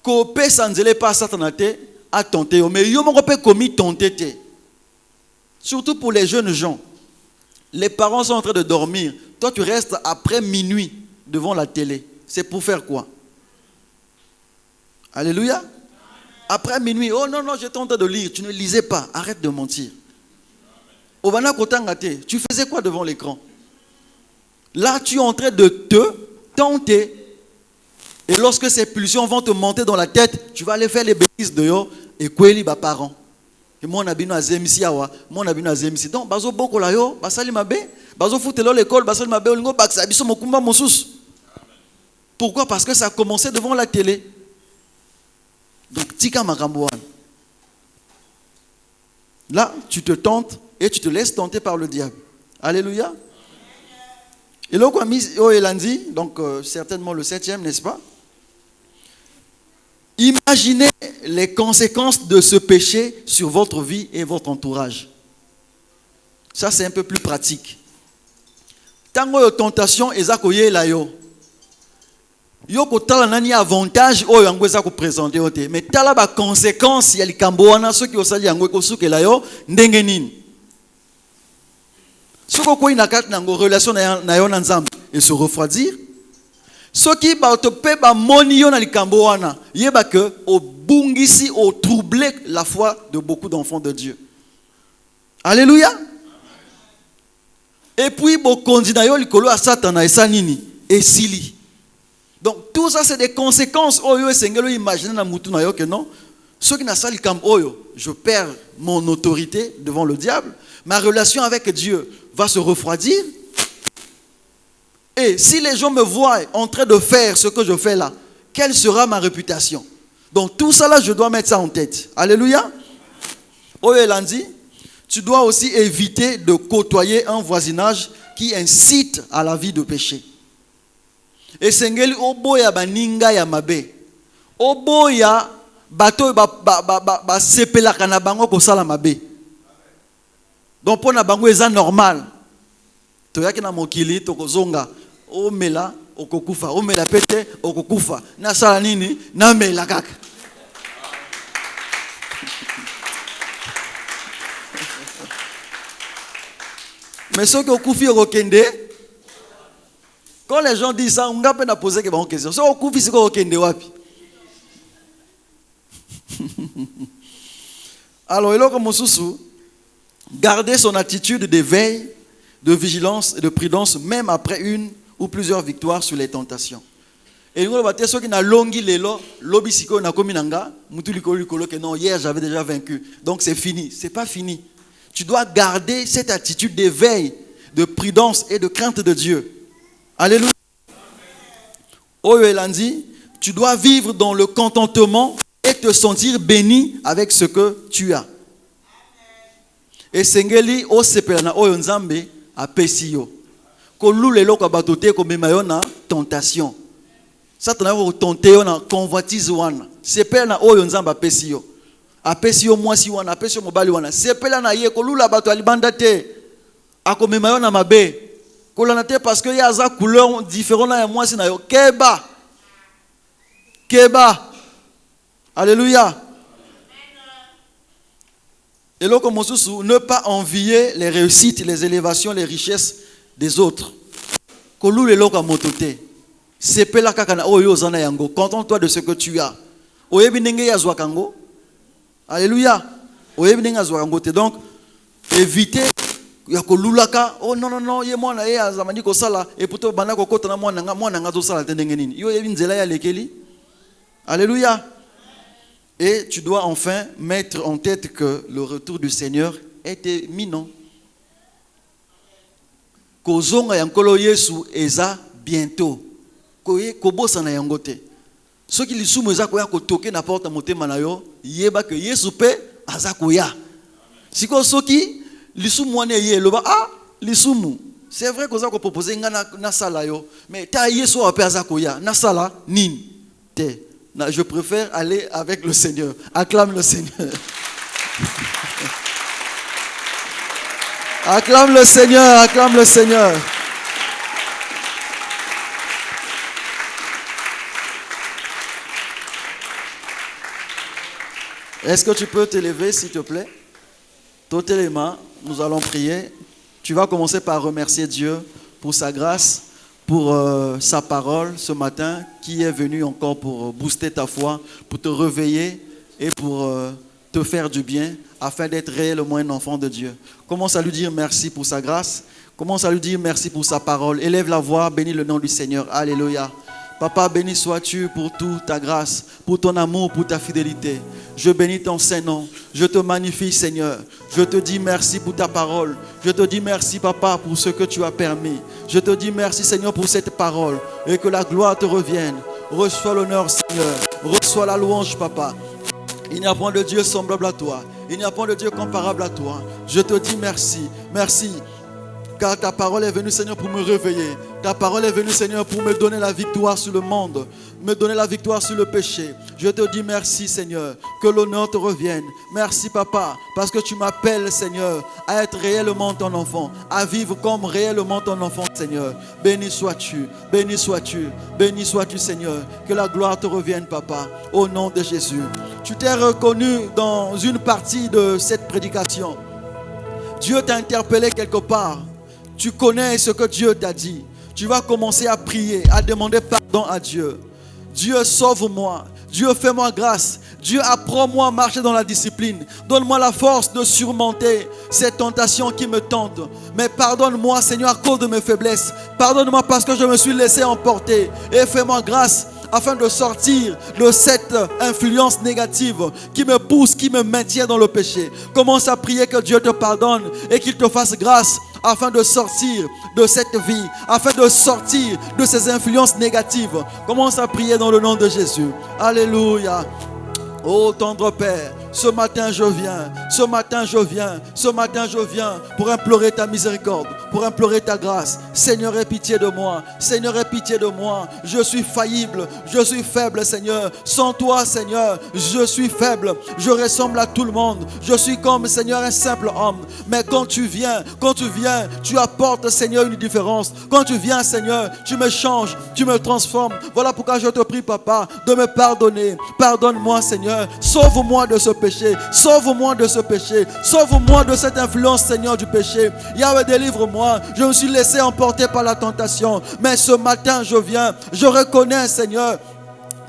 Kopé sanzele pas satanate à tenter, mais yo moko pe commis tenter. Surtout pour les jeunes gens. Les parents sont en train de dormir. Toi, tu restes après minuit devant la télé. C'est pour faire quoi? Alléluia. Après minuit, oh non, non, j'étais en train de lire. Tu ne lisais pas. Arrête de mentir. Ovana Kotangate, tu faisais quoi devant l'écran? Là, tu es en train de te tenter. Et lorsque ces pulsions vont te monter dans la tête, tu vas aller faire les bêtises dehors et quoi les parents. Et moi, on a bien azemisi awa, moi on a bien azemisi. Donc, bazo boko la yo, basali mabe, bazo foutelo l'école, basali mabe, olingo baksa biso mokumba mosous. Pourquoi? Parce que ça a commencé devant la télé. Donc, tika makamboan. Là, tu te tentes et tu te laisses tenter par le diable. Alléluia. Et là, il a dit, donc certainement le 7e, n'est-ce pas? Imaginez les conséquences de ce péché sur votre vie et votre entourage. Ça, c'est un peu plus pratique. Tango yo tentation ezakoye la yo. Yo ko tala nani avantage oyo yango eza ko présenter ote. Mais tala ba conséquence ya likambo wana soki osali yango ko sukela yo ndenge nini. Soko ko inakat nango relation na yo na Nzambe et se refroidir. Soki ba to pe ba moni yo na likambo wana, yeba que au bungisi au troubler la foi de beaucoup d'enfants de Dieu. Alléluia. Et puis, bon, candidat likolo à Satan et sanini et sili. Donc, tout ça, c'est des conséquences. Oh, yo, c'est imaginer na mutu na yo que non. Ceux qui n'a sali comme oyo, je perds mon autorité devant le diable. Ma relation avec Dieu va se refroidir. Et si les gens me voient en train de faire ce que je fais là, quelle sera ma réputation? Donc, tout ça là, je dois mettre ça en tête. Alléluia. Oyo Elandi. Tu dois aussi éviter de côtoyer un voisinage qui incite à la vie de péché. Et sengeli oboya baninga ya mabe. Oboya bato ba sepelaka na bango ko sala mabe. Donc pour na bango eza normal. Toyaki na mokili tokozonga omela okokufa, omela pete okokufa. Na sala nini? Na mela kaka. Mais ceux qui ont koufi au kende, quand les gens disent ça, on n'a pas posé une question. Ceux qui ont koufi, c'est au kende wapi. Alors, il a comme sous garder son attitude d'éveil, de vigilance et de prudence, même après une ou plusieurs victoires sur les tentations. Et nous avons ceux qui n'ont longi lelo, lobisiko na kominanga, mutuliko que non, hier j'avais déjà vaincu. Donc c'est fini. C'est pas fini. Tu dois garder cette attitude d'éveil, de prudence et de crainte de Dieu. Alléluia. Oyo Elandi, tu dois vivre dans le contentement et te sentir béni avec ce que tu as. Et sengeli o sepelana oyo Nzambe apesi yo. Ko lulelo ka batote ko mema na tentation. Satan a tenté na convoitise wana. Sepelana oyo Nzambe apesi yo. Apesi yo mwasi wana, apesi yo mobali wana. Sepela na ye ko lula bato alibanda te. Akomema yo na mabe. Ko lana te parce que ya za couleur différent na ya mwasi na yo. Keba. Keba. Alléluia. Et là, comme ne pas envier les réussites, les élévations, les richesses des autres. Kolou le loka motote. Sepela kakana oyo zana yango. Contente-toi de ce que tu as. Oyebi nenge ya zwa kango. Alléluia. Donc, évitez. Oh non, non, non, ye mwana ye azamani ko sala. Et pourtant, bana ko kota na mwana nga zo sala tendenge nini. Yo yebi nzela ya lekeli. Alléluia. Et tu dois enfin mettre en tête que le retour du Seigneur est imminent. Kozonga yankolo Yesu eza bientôt. Kobosa na yangote. Ceux qui lisumu eza koya ko toke na porte motema na yo, yeba que Yesu pe aza koya. Siko soki lisumu wane ye loba lisumu. C'est vrai qu'on a proposé na sala yo, mais ta Yesu ape aza koya. Na sala nini te. Je préfère aller avec le Seigneur. Acclame le Seigneur. Acclame le Seigneur, acclame le Seigneur. Est-ce que tu peux te lever, s'il te plaît? T'ôter les mains, nous allons prier. Tu vas commencer par remercier Dieu pour sa grâce, pour sa parole ce matin, qui est venu encore pour booster ta foi, pour te réveiller et pour te faire du bien, afin d'être réellement un enfant de Dieu. Commence à lui dire merci pour sa grâce. Commence à lui dire merci pour sa parole. Élève la voix, bénis le nom du Seigneur. Alléluia. Papa, béni sois-tu pour toute ta grâce, pour ton amour, pour ta fidélité. Je bénis ton Saint-Nom. Je te magnifie, Seigneur. Je te dis merci pour ta parole. Je te dis merci, Papa, pour ce que tu as permis. Je te dis merci, Seigneur, pour cette parole. Et que la gloire te revienne. Reçois l'honneur, Seigneur. Reçois la louange, Papa. Il n'y a point de Dieu semblable à toi. Il n'y a point de Dieu comparable à toi. Je te dis merci. Merci. Car ta parole est venue, Seigneur, pour me réveiller. Ta parole est venue, Seigneur, pour me donner la victoire sur le monde, me donner la victoire sur le péché. Je te dis merci, Seigneur, que l'honneur te revienne. Merci, Papa, parce que tu m'appelles, Seigneur, à être réellement ton enfant, à vivre comme réellement ton enfant, Seigneur. Béni sois-tu, béni sois-tu, béni sois-tu, Seigneur. Que la gloire te revienne, Papa, au nom de Jésus. Tu t'es reconnu dans une partie de cette prédication. Dieu t'a interpellé quelque part. Tu connais ce que Dieu t'a dit. Tu vas commencer à prier, à demander pardon à Dieu. Dieu, sauve-moi. Dieu, fais-moi grâce. Dieu, apprends-moi à marcher dans la discipline. Donne-moi la force de surmonter ces tentations qui me tentent. Mais pardonne-moi, Seigneur, à cause de mes faiblesses. Pardonne-moi parce que je me suis laissé emporter. Et fais-moi grâce afin de sortir de cette influence négative qui me pousse, qui me maintient dans le péché. Commence à prier que Dieu te pardonne et qu'il te fasse grâce afin de sortir de cette vie, afin de sortir de ces influences négatives. Commence à prier dans le nom de Jésus. Alléluia. Oh tendre Père, ce matin je viens, ce matin je viens, ce matin je viens pour implorer ta miséricorde, pour implorer ta grâce. Seigneur, aie pitié de moi, Seigneur, aie pitié de moi. Je suis faillible, je suis faible, Seigneur. Sans toi, Seigneur, je suis faible, je ressemble à tout le monde. Je suis comme, Seigneur, un simple homme. Mais quand tu viens, tu apportes, Seigneur, une différence. Quand tu viens, Seigneur, tu me changes, tu me transformes. Voilà pourquoi je te prie, Papa, de me pardonner. Pardonne-moi, Seigneur. Sauve-moi de ce péché. Sauve-moi de ce péché. Sauve-moi de cette influence, Seigneur, du péché. Yahweh, délivre-moi. Je me suis laissé emporter par la tentation. Mais ce matin, je viens. Je reconnais, Seigneur,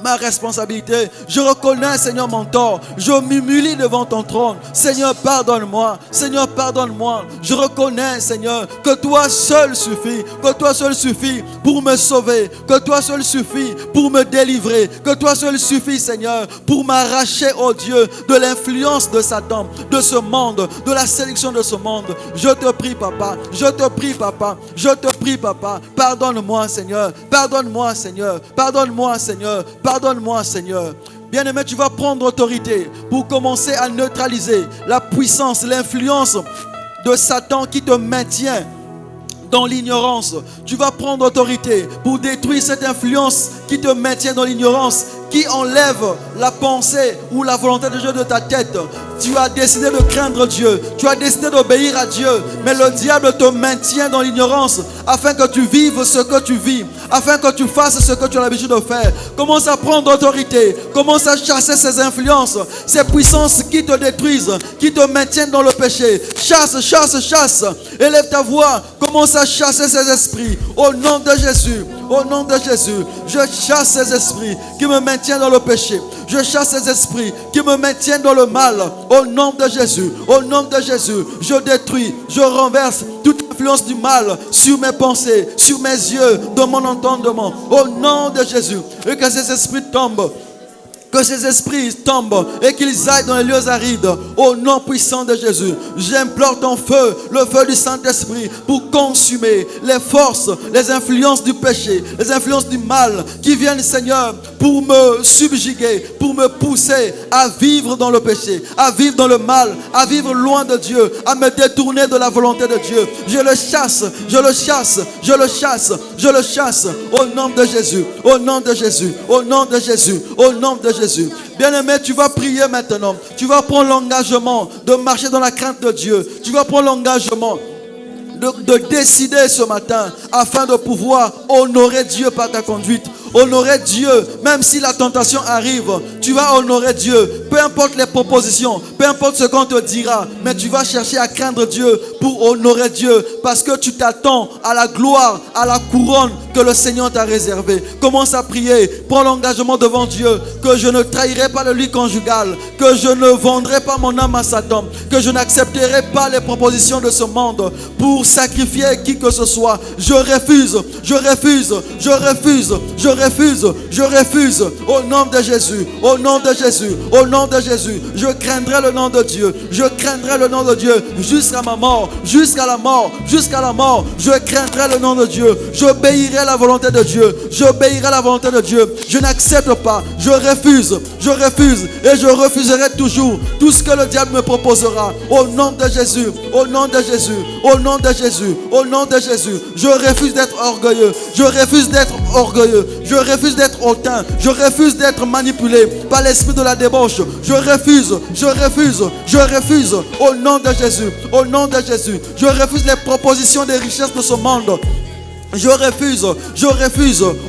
ma responsabilité. Je reconnais, Seigneur, mon tort. Je m'humilie devant ton trône. Seigneur, pardonne-moi. Seigneur, pardonne-moi. Je reconnais, Seigneur, que toi seul suffit. Que toi seul suffit pour me sauver. Que toi seul suffit pour me délivrer. Que toi seul suffit, Seigneur, pour m'arracher, oh Dieu, de l'influence de Satan, de ce monde, de la séduction de ce monde. Je te prie, Papa. Je te prie, Papa. Je te prie, Papa. Pardonne-moi, Seigneur. Pardonne-moi, Seigneur. Pardonne-moi, Seigneur. Pardonne-moi, Seigneur. Bien-aimé, tu vas prendre autorité pour commencer à neutraliser la puissance, l'influence de Satan qui te maintient dans l'ignorance. Tu vas prendre autorité pour détruire cette influence qui te maintient dans l'ignorance, qui enlève la pensée ou la volonté de Dieu de ta tête. Tu as décidé de craindre Dieu, tu as décidé d'obéir à Dieu, mais le diable te maintient dans l'ignorance afin que tu vives ce que tu vis, afin que tu fasses ce que tu as l'habitude de faire. Commence à prendre autorité, commence à chasser ces influences, ces puissances qui te détruisent, qui te maintiennent dans le péché. Chasse, chasse, chasse. Élève ta voix, commence à chasser ces esprits au nom de Jésus. Au nom de Jésus, je chasse ces esprits qui me maintiennent dans le péché. Je chasse ces esprits qui me maintiennent dans le mal. Au nom de Jésus, au nom de Jésus, je détruis, je renverse toute influence du mal sur mes pensées, sur mes yeux, dans mon entendement. Au nom de Jésus, et que ces esprits tombent. Que ces esprits tombent et qu'ils aillent dans les lieux arides. Au nom puissant de Jésus, j'implore ton feu, le feu du Saint-Esprit, pour consumer les forces, les influences du péché, les influences du mal qui viennent, Seigneur, pour me subjuguer, pour me pousser à vivre dans le péché, à vivre dans le mal, à vivre loin de Dieu, à me détourner de la volonté de Dieu. Je le chasse, je le chasse, je le chasse, je le chasse. Au nom de Jésus, au nom de Jésus, au nom de Jésus, au nom de Jésus. Bien-aimé, tu vas prier maintenant. Tu vas prendre l'engagement de marcher dans la crainte de Dieu. Tu vas prendre l'engagement de décider ce matin afin de pouvoir honorer Dieu par ta conduite. Honorer Dieu, même si la tentation arrive, tu vas honorer Dieu. Peu importe les propositions, peu importe ce qu'on te dira, mais tu vas chercher à craindre Dieu pour honorer Dieu, parce que tu t'attends à la gloire, à la couronne que le Seigneur t'a réservée. Commence à prier, prends l'engagement devant Dieu que je ne trahirai pas le lit conjugal, que je ne vendrai pas mon âme à Satan, que je n'accepterai pas les propositions de ce monde pour sacrifier qui que ce soit. Je refuse, je refuse, je refuse, je refuse, je refuse. Au nom de Jésus, au nom de Jésus, au nom nom de Jésus, je craindrai le nom de Dieu. Je craindrai le nom de Dieu jusqu'à ma mort, jusqu'à la mort, jusqu'à la mort. Je craindrai le nom de Dieu. J'obéirai à la volonté de Dieu. J'obéirai à la volonté de Dieu. Je n'accepte pas. Je refuse et je refuserai toujours tout ce que le diable me proposera. Au nom de Jésus, au nom de Jésus, au nom de Jésus, au nom de Jésus. Je refuse d'être orgueilleux. Je refuse d'être orgueilleux. Je refuse d'être hautain. Je refuse d'être manipulé par l'esprit de la débauche. Je refuse. Au nom de Jésus, au nom de Jésus. Je refuse les propositions des richesses de ce monde. Je refuse,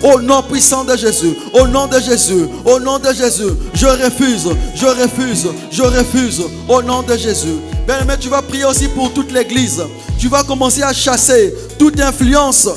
au nom puissant de Jésus, au nom de Jésus, au nom de Jésus. Je refuse, au nom de Jésus. Bien-aimé, tu vas prier aussi pour toute l'église. Tu vas commencer à chasser toute influence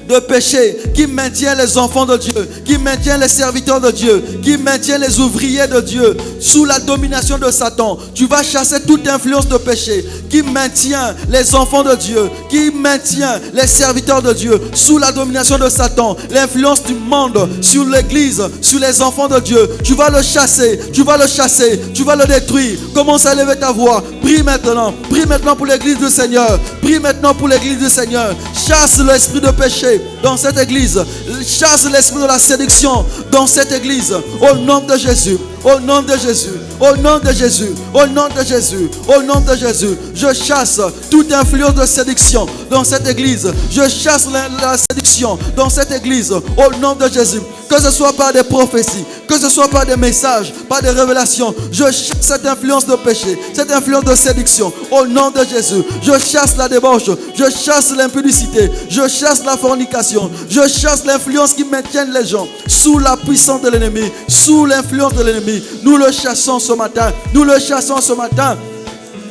de péché qui maintient les enfants de Dieu, qui maintient les serviteurs de Dieu, qui maintient les ouvriers de Dieu sous la domination de Satan. Tu vas chasser toute influence de péché qui maintient les enfants de Dieu, qui maintient les serviteurs de Dieu sous la domination de Satan. L'influence du monde sur l'église, sur les enfants de Dieu. Tu vas le chasser, tu vas le détruire. Commence à lever ta voix. Prie maintenant pour l'église du Seigneur. Prie maintenant pour l'église du Seigneur. Chasse l'esprit de péché dans cette église. Chasse l'esprit de la séduction dans cette église. Au nom de Jésus. Au nom de Jésus. Au nom de Jésus. Au nom de Jésus. Au nom de Jésus. Je chasse toute influence de séduction dans cette église. Je chasse la séduction dans cette église. Au nom de Jésus. Que ce soit par des prophéties, que ce soit par des messages, par des révélations. Je chasse cette influence de péché, cette influence de séduction. Au nom de Jésus. Je chasse la débauche. Je chasse l'impudicité. Je chasse la fornication. Je chasse l'influence qui maintient les gens sous la puissance de l'ennemi, sous l'influence de l'ennemi. Nous le chassons ce matin. Nous le chassons ce matin.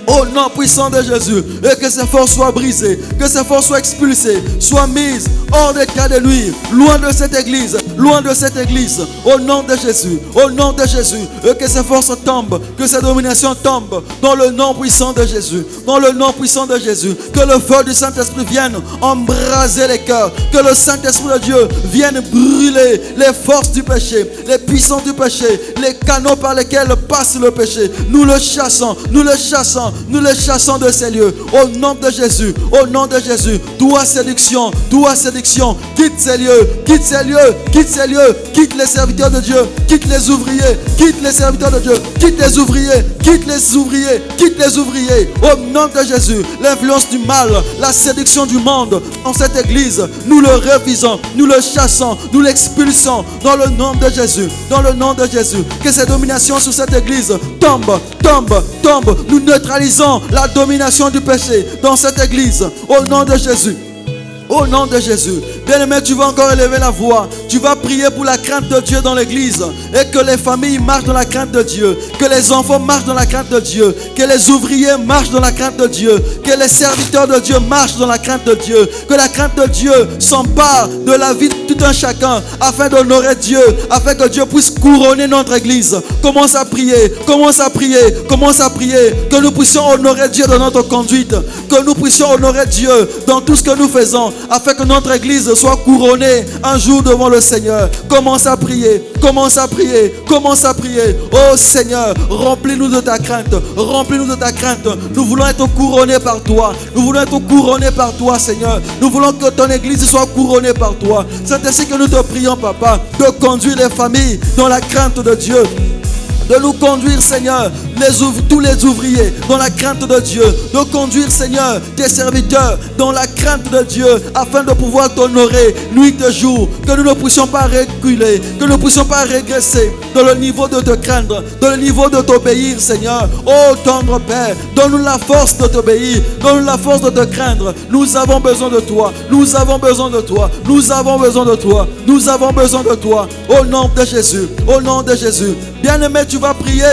Au nom puissant de Jésus. Et que ces forces soient brisées. Que ces forces soient expulsées. Soient mises hors d'état de lui. Loin de cette église. Loin de cette église. Au nom de Jésus. Au nom de Jésus. Et que ces forces tombent. Que ces dominations tombent. Dans le nom puissant de Jésus. Dans le nom puissant de Jésus. Que le feu du Saint-Esprit vienne embraser les cœurs. Que le Saint-Esprit de Dieu vienne brûler les forces du péché. Les puissances du péché. Les canaux par lesquels passe le péché. Nous le chassons. Nous le chassons. Nous les chassons de ces lieux. Au nom de Jésus. Au nom de Jésus. Toi séduction. Toi séduction. Quitte ces lieux. Quitte ces lieux. Quitte ces lieux. Quitte les serviteurs de Dieu. Quitte les ouvriers. Quitte les serviteurs de Dieu. Quitte les ouvriers. Quitte les ouvriers. Quitte les ouvriers. Au nom de Jésus. L'influence du mal. La séduction du monde. Dans cette église. Nous le refusons. Nous le chassons. Nous l'expulsons. Dans le nom de Jésus. Dans le nom de Jésus. Que ces dominations sur cette église tombent. Tombent. Tombent. Nous neutralisons la domination du péché dans cette église. Au nom de Jésus. Au nom de Jésus. Bien-aimé, tu vas encore élever la voix. Tu vas prier pour la crainte de Dieu dans l'église. Et que les familles marchent dans la crainte de Dieu. Que les enfants marchent dans la crainte de Dieu. Que les ouvriers marchent dans la crainte de Dieu. Que les serviteurs de Dieu marchent dans la crainte de Dieu. Que la crainte de Dieu s'empare de la vie de tout un chacun. Afin d'honorer Dieu. Afin que Dieu puisse couronner notre église. Commence à prier. Commence à prier. Commence à prier. Que nous puissions honorer Dieu dans notre conduite. Que nous puissions honorer Dieu dans tout ce que nous faisons. Afin que notre église soit couronnée un jour devant le Seigneur. Commence à prier, commence à prier, commence à prier. Oh Seigneur, remplis-nous de ta crainte, remplis-nous de ta crainte. Nous voulons être couronnés par toi. Nous voulons être couronnés par toi, Seigneur. Nous voulons que ton église soit couronnée par toi. C'est ainsi que nous te prions, Papa, de conduire les familles dans la crainte de Dieu. De nous conduire, Seigneur, tous les ouvriers dans la crainte de Dieu. De conduire, Seigneur, tes serviteurs dans la crainte de Dieu, afin de pouvoir t'honorer nuit et jour. Que nous ne puissions pas reculer, que nous ne puissions pas régresser dans le niveau de te craindre, dans le niveau de t'obéir, Seigneur. Oh tendre Père, donne-nous la force de t'obéir, donne-nous la force de te craindre. Nous avons besoin de toi, nous avons besoin de toi, nous avons besoin de toi, nous avons besoin de toi. Au nom de Jésus, au nom de Jésus. Bien-aimé, tu vas prier.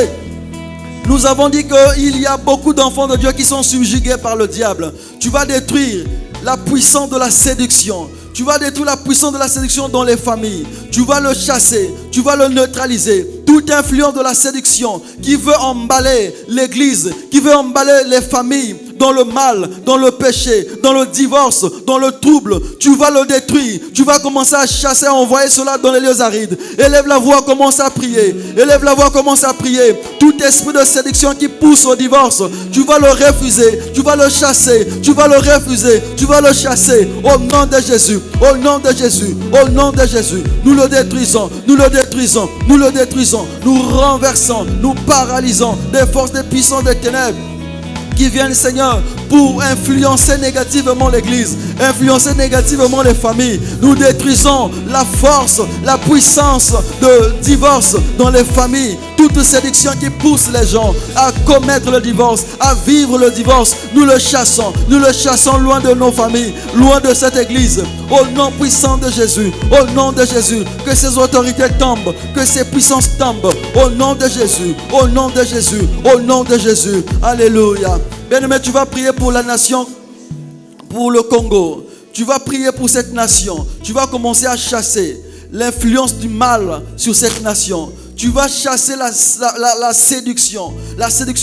Nous avons dit qu'il y a beaucoup d'enfants de Dieu qui sont subjugués par le diable. Tu vas détruire la puissance de la séduction. Tu vas détruire la puissance de la séduction dans les familles. Tu vas le chasser. Tu vas le neutraliser. Toute influence de la séduction qui veut emballer l'église, qui veut emballer les familles dans le mal, dans le péché, dans le divorce, dans le trouble. Tu vas le détruire. Tu vas commencer à chasser, à envoyer cela dans les lieux arides. Élève la voix, commence à prier. Élève la voix, commence à prier. Tout esprit de séduction qui pousse au divorce, tu vas le refuser. Tu vas le chasser. Tu vas le refuser. Tu vas le chasser. Au nom de Jésus. Au nom de Jésus. Au nom de Jésus. Nous le détruisons. Nous le détruisons. Nous le détruisons. Nous renversons. Nous paralysons des forces, des puissances des ténèbres qui viennent, Seigneur, pour influencer négativement l'Église, influencer négativement les familles. Nous détruisons la force, la puissance de divorce dans les familles. Toute séduction qui pousse les gens à commettre le divorce, à vivre le divorce, nous le chassons loin de nos familles, loin de cette Église. Au nom puissant de Jésus, au nom de Jésus, que ces autorités tombent, que ces puissances tombent. Au nom de Jésus, au nom de Jésus, au nom de Jésus. Alléluia. Bien-aimé, tu vas prier pour la nation, pour le Congo. Tu vas prier pour cette nation. Tu vas commencer à chasser l'influence du mal sur cette nation. Tu vas chasser la séduction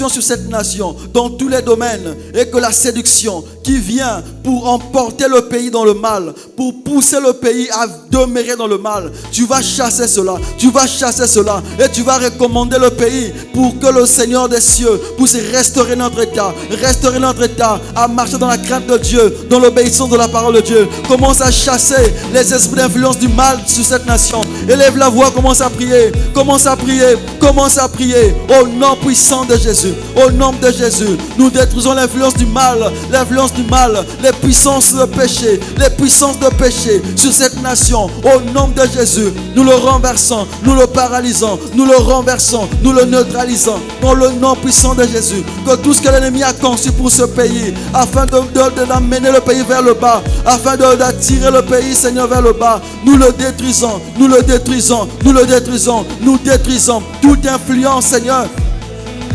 sur cette nation dans tous les domaines. Et que la séduction qui vient pour emporter le pays dans le mal, pour pousser le pays à demeurer dans le mal, tu vas chasser cela. Tu vas chasser cela. Et tu vas recommander le pays pour que le Seigneur des cieux puisse restaurer notre état. Restaurer notre état à marcher dans la crainte de Dieu, dans l'obéissance de la parole de Dieu. Commence à chasser les esprits d'influence du mal sur cette nation. Élève la voix, commence à prier. Commence à prier, commence à prier au nom puissant de Jésus, au nom de Jésus. Nous détruisons l'influence du mal, les puissances de péché, les puissances de péché sur cette nation. Au nom de Jésus, nous le renversons, nous le paralysons, nous le renversons, nous le neutralisons. Dans le nom puissant de Jésus, que tout ce que l'ennemi a conçu pour ce pays, afin d'amener le pays vers le bas, afin d'attirer le pays, Seigneur, vers le bas, nous le détruisons, nous le détruisons, nous le détruisons, nous détruisons toute influence, Seigneur,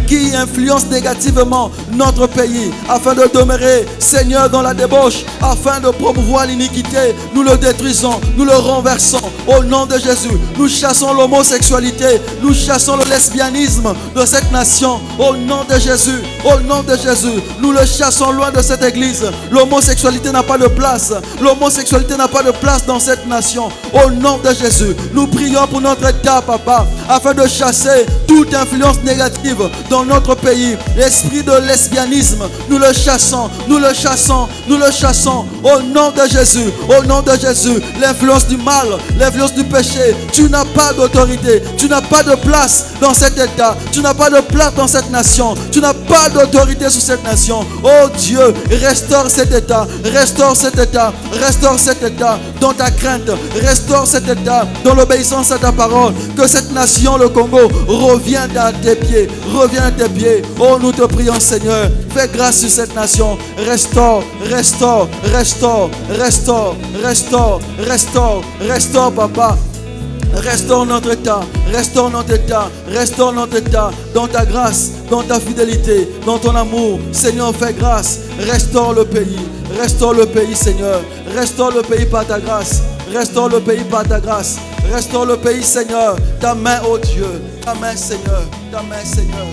qui influence négativement notre pays, afin de demeurer, Seigneur, dans la débauche, afin de promouvoir l'iniquité. Nous le détruisons, nous le renversons au nom de Jésus. Nous chassons l'homosexualité, nous chassons le lesbianisme de cette nation au nom de Jésus. Au nom de Jésus, nous le chassons loin de cette église. L'homosexualité n'a pas de place. L'homosexualité n'a pas de place dans cette nation. Au nom de Jésus, nous prions pour notre état, Papa, afin de chasser toute influence négative dans notre pays. L'esprit de lesbianisme, nous le chassons, nous le chassons, nous le chassons. Au nom de Jésus, au nom de Jésus, l'influence du mal, l'influence du péché, tu n'as pas d'autorité, tu n'as pas de place dans cet état, tu n'as pas de place dans cette nation, tu n'as pas d'autorité sur cette nation. Oh Dieu, restaure cet état, restaure cet état, restaure cet état dans ta crainte, restaure cet état dans l'obéissance à ta parole. Que cette nation, le Congo, revienne à tes pieds, revienne à tes pieds. Oh, nous te prions, Seigneur, fais grâce sur cette nation. Restaure, restaure, restaure, restaure, restaure, restaure, restaure, Papa. Restaure notre état, restaure notre état, restaure notre état dans ta grâce, dans ta fidélité, dans ton amour. Seigneur, fais grâce, restaure le pays, Seigneur. Restaure le pays par ta grâce, restaure le pays par ta grâce, restaure le pays, Seigneur. Ta main, oh Dieu, ta main, Seigneur, ta main, Seigneur.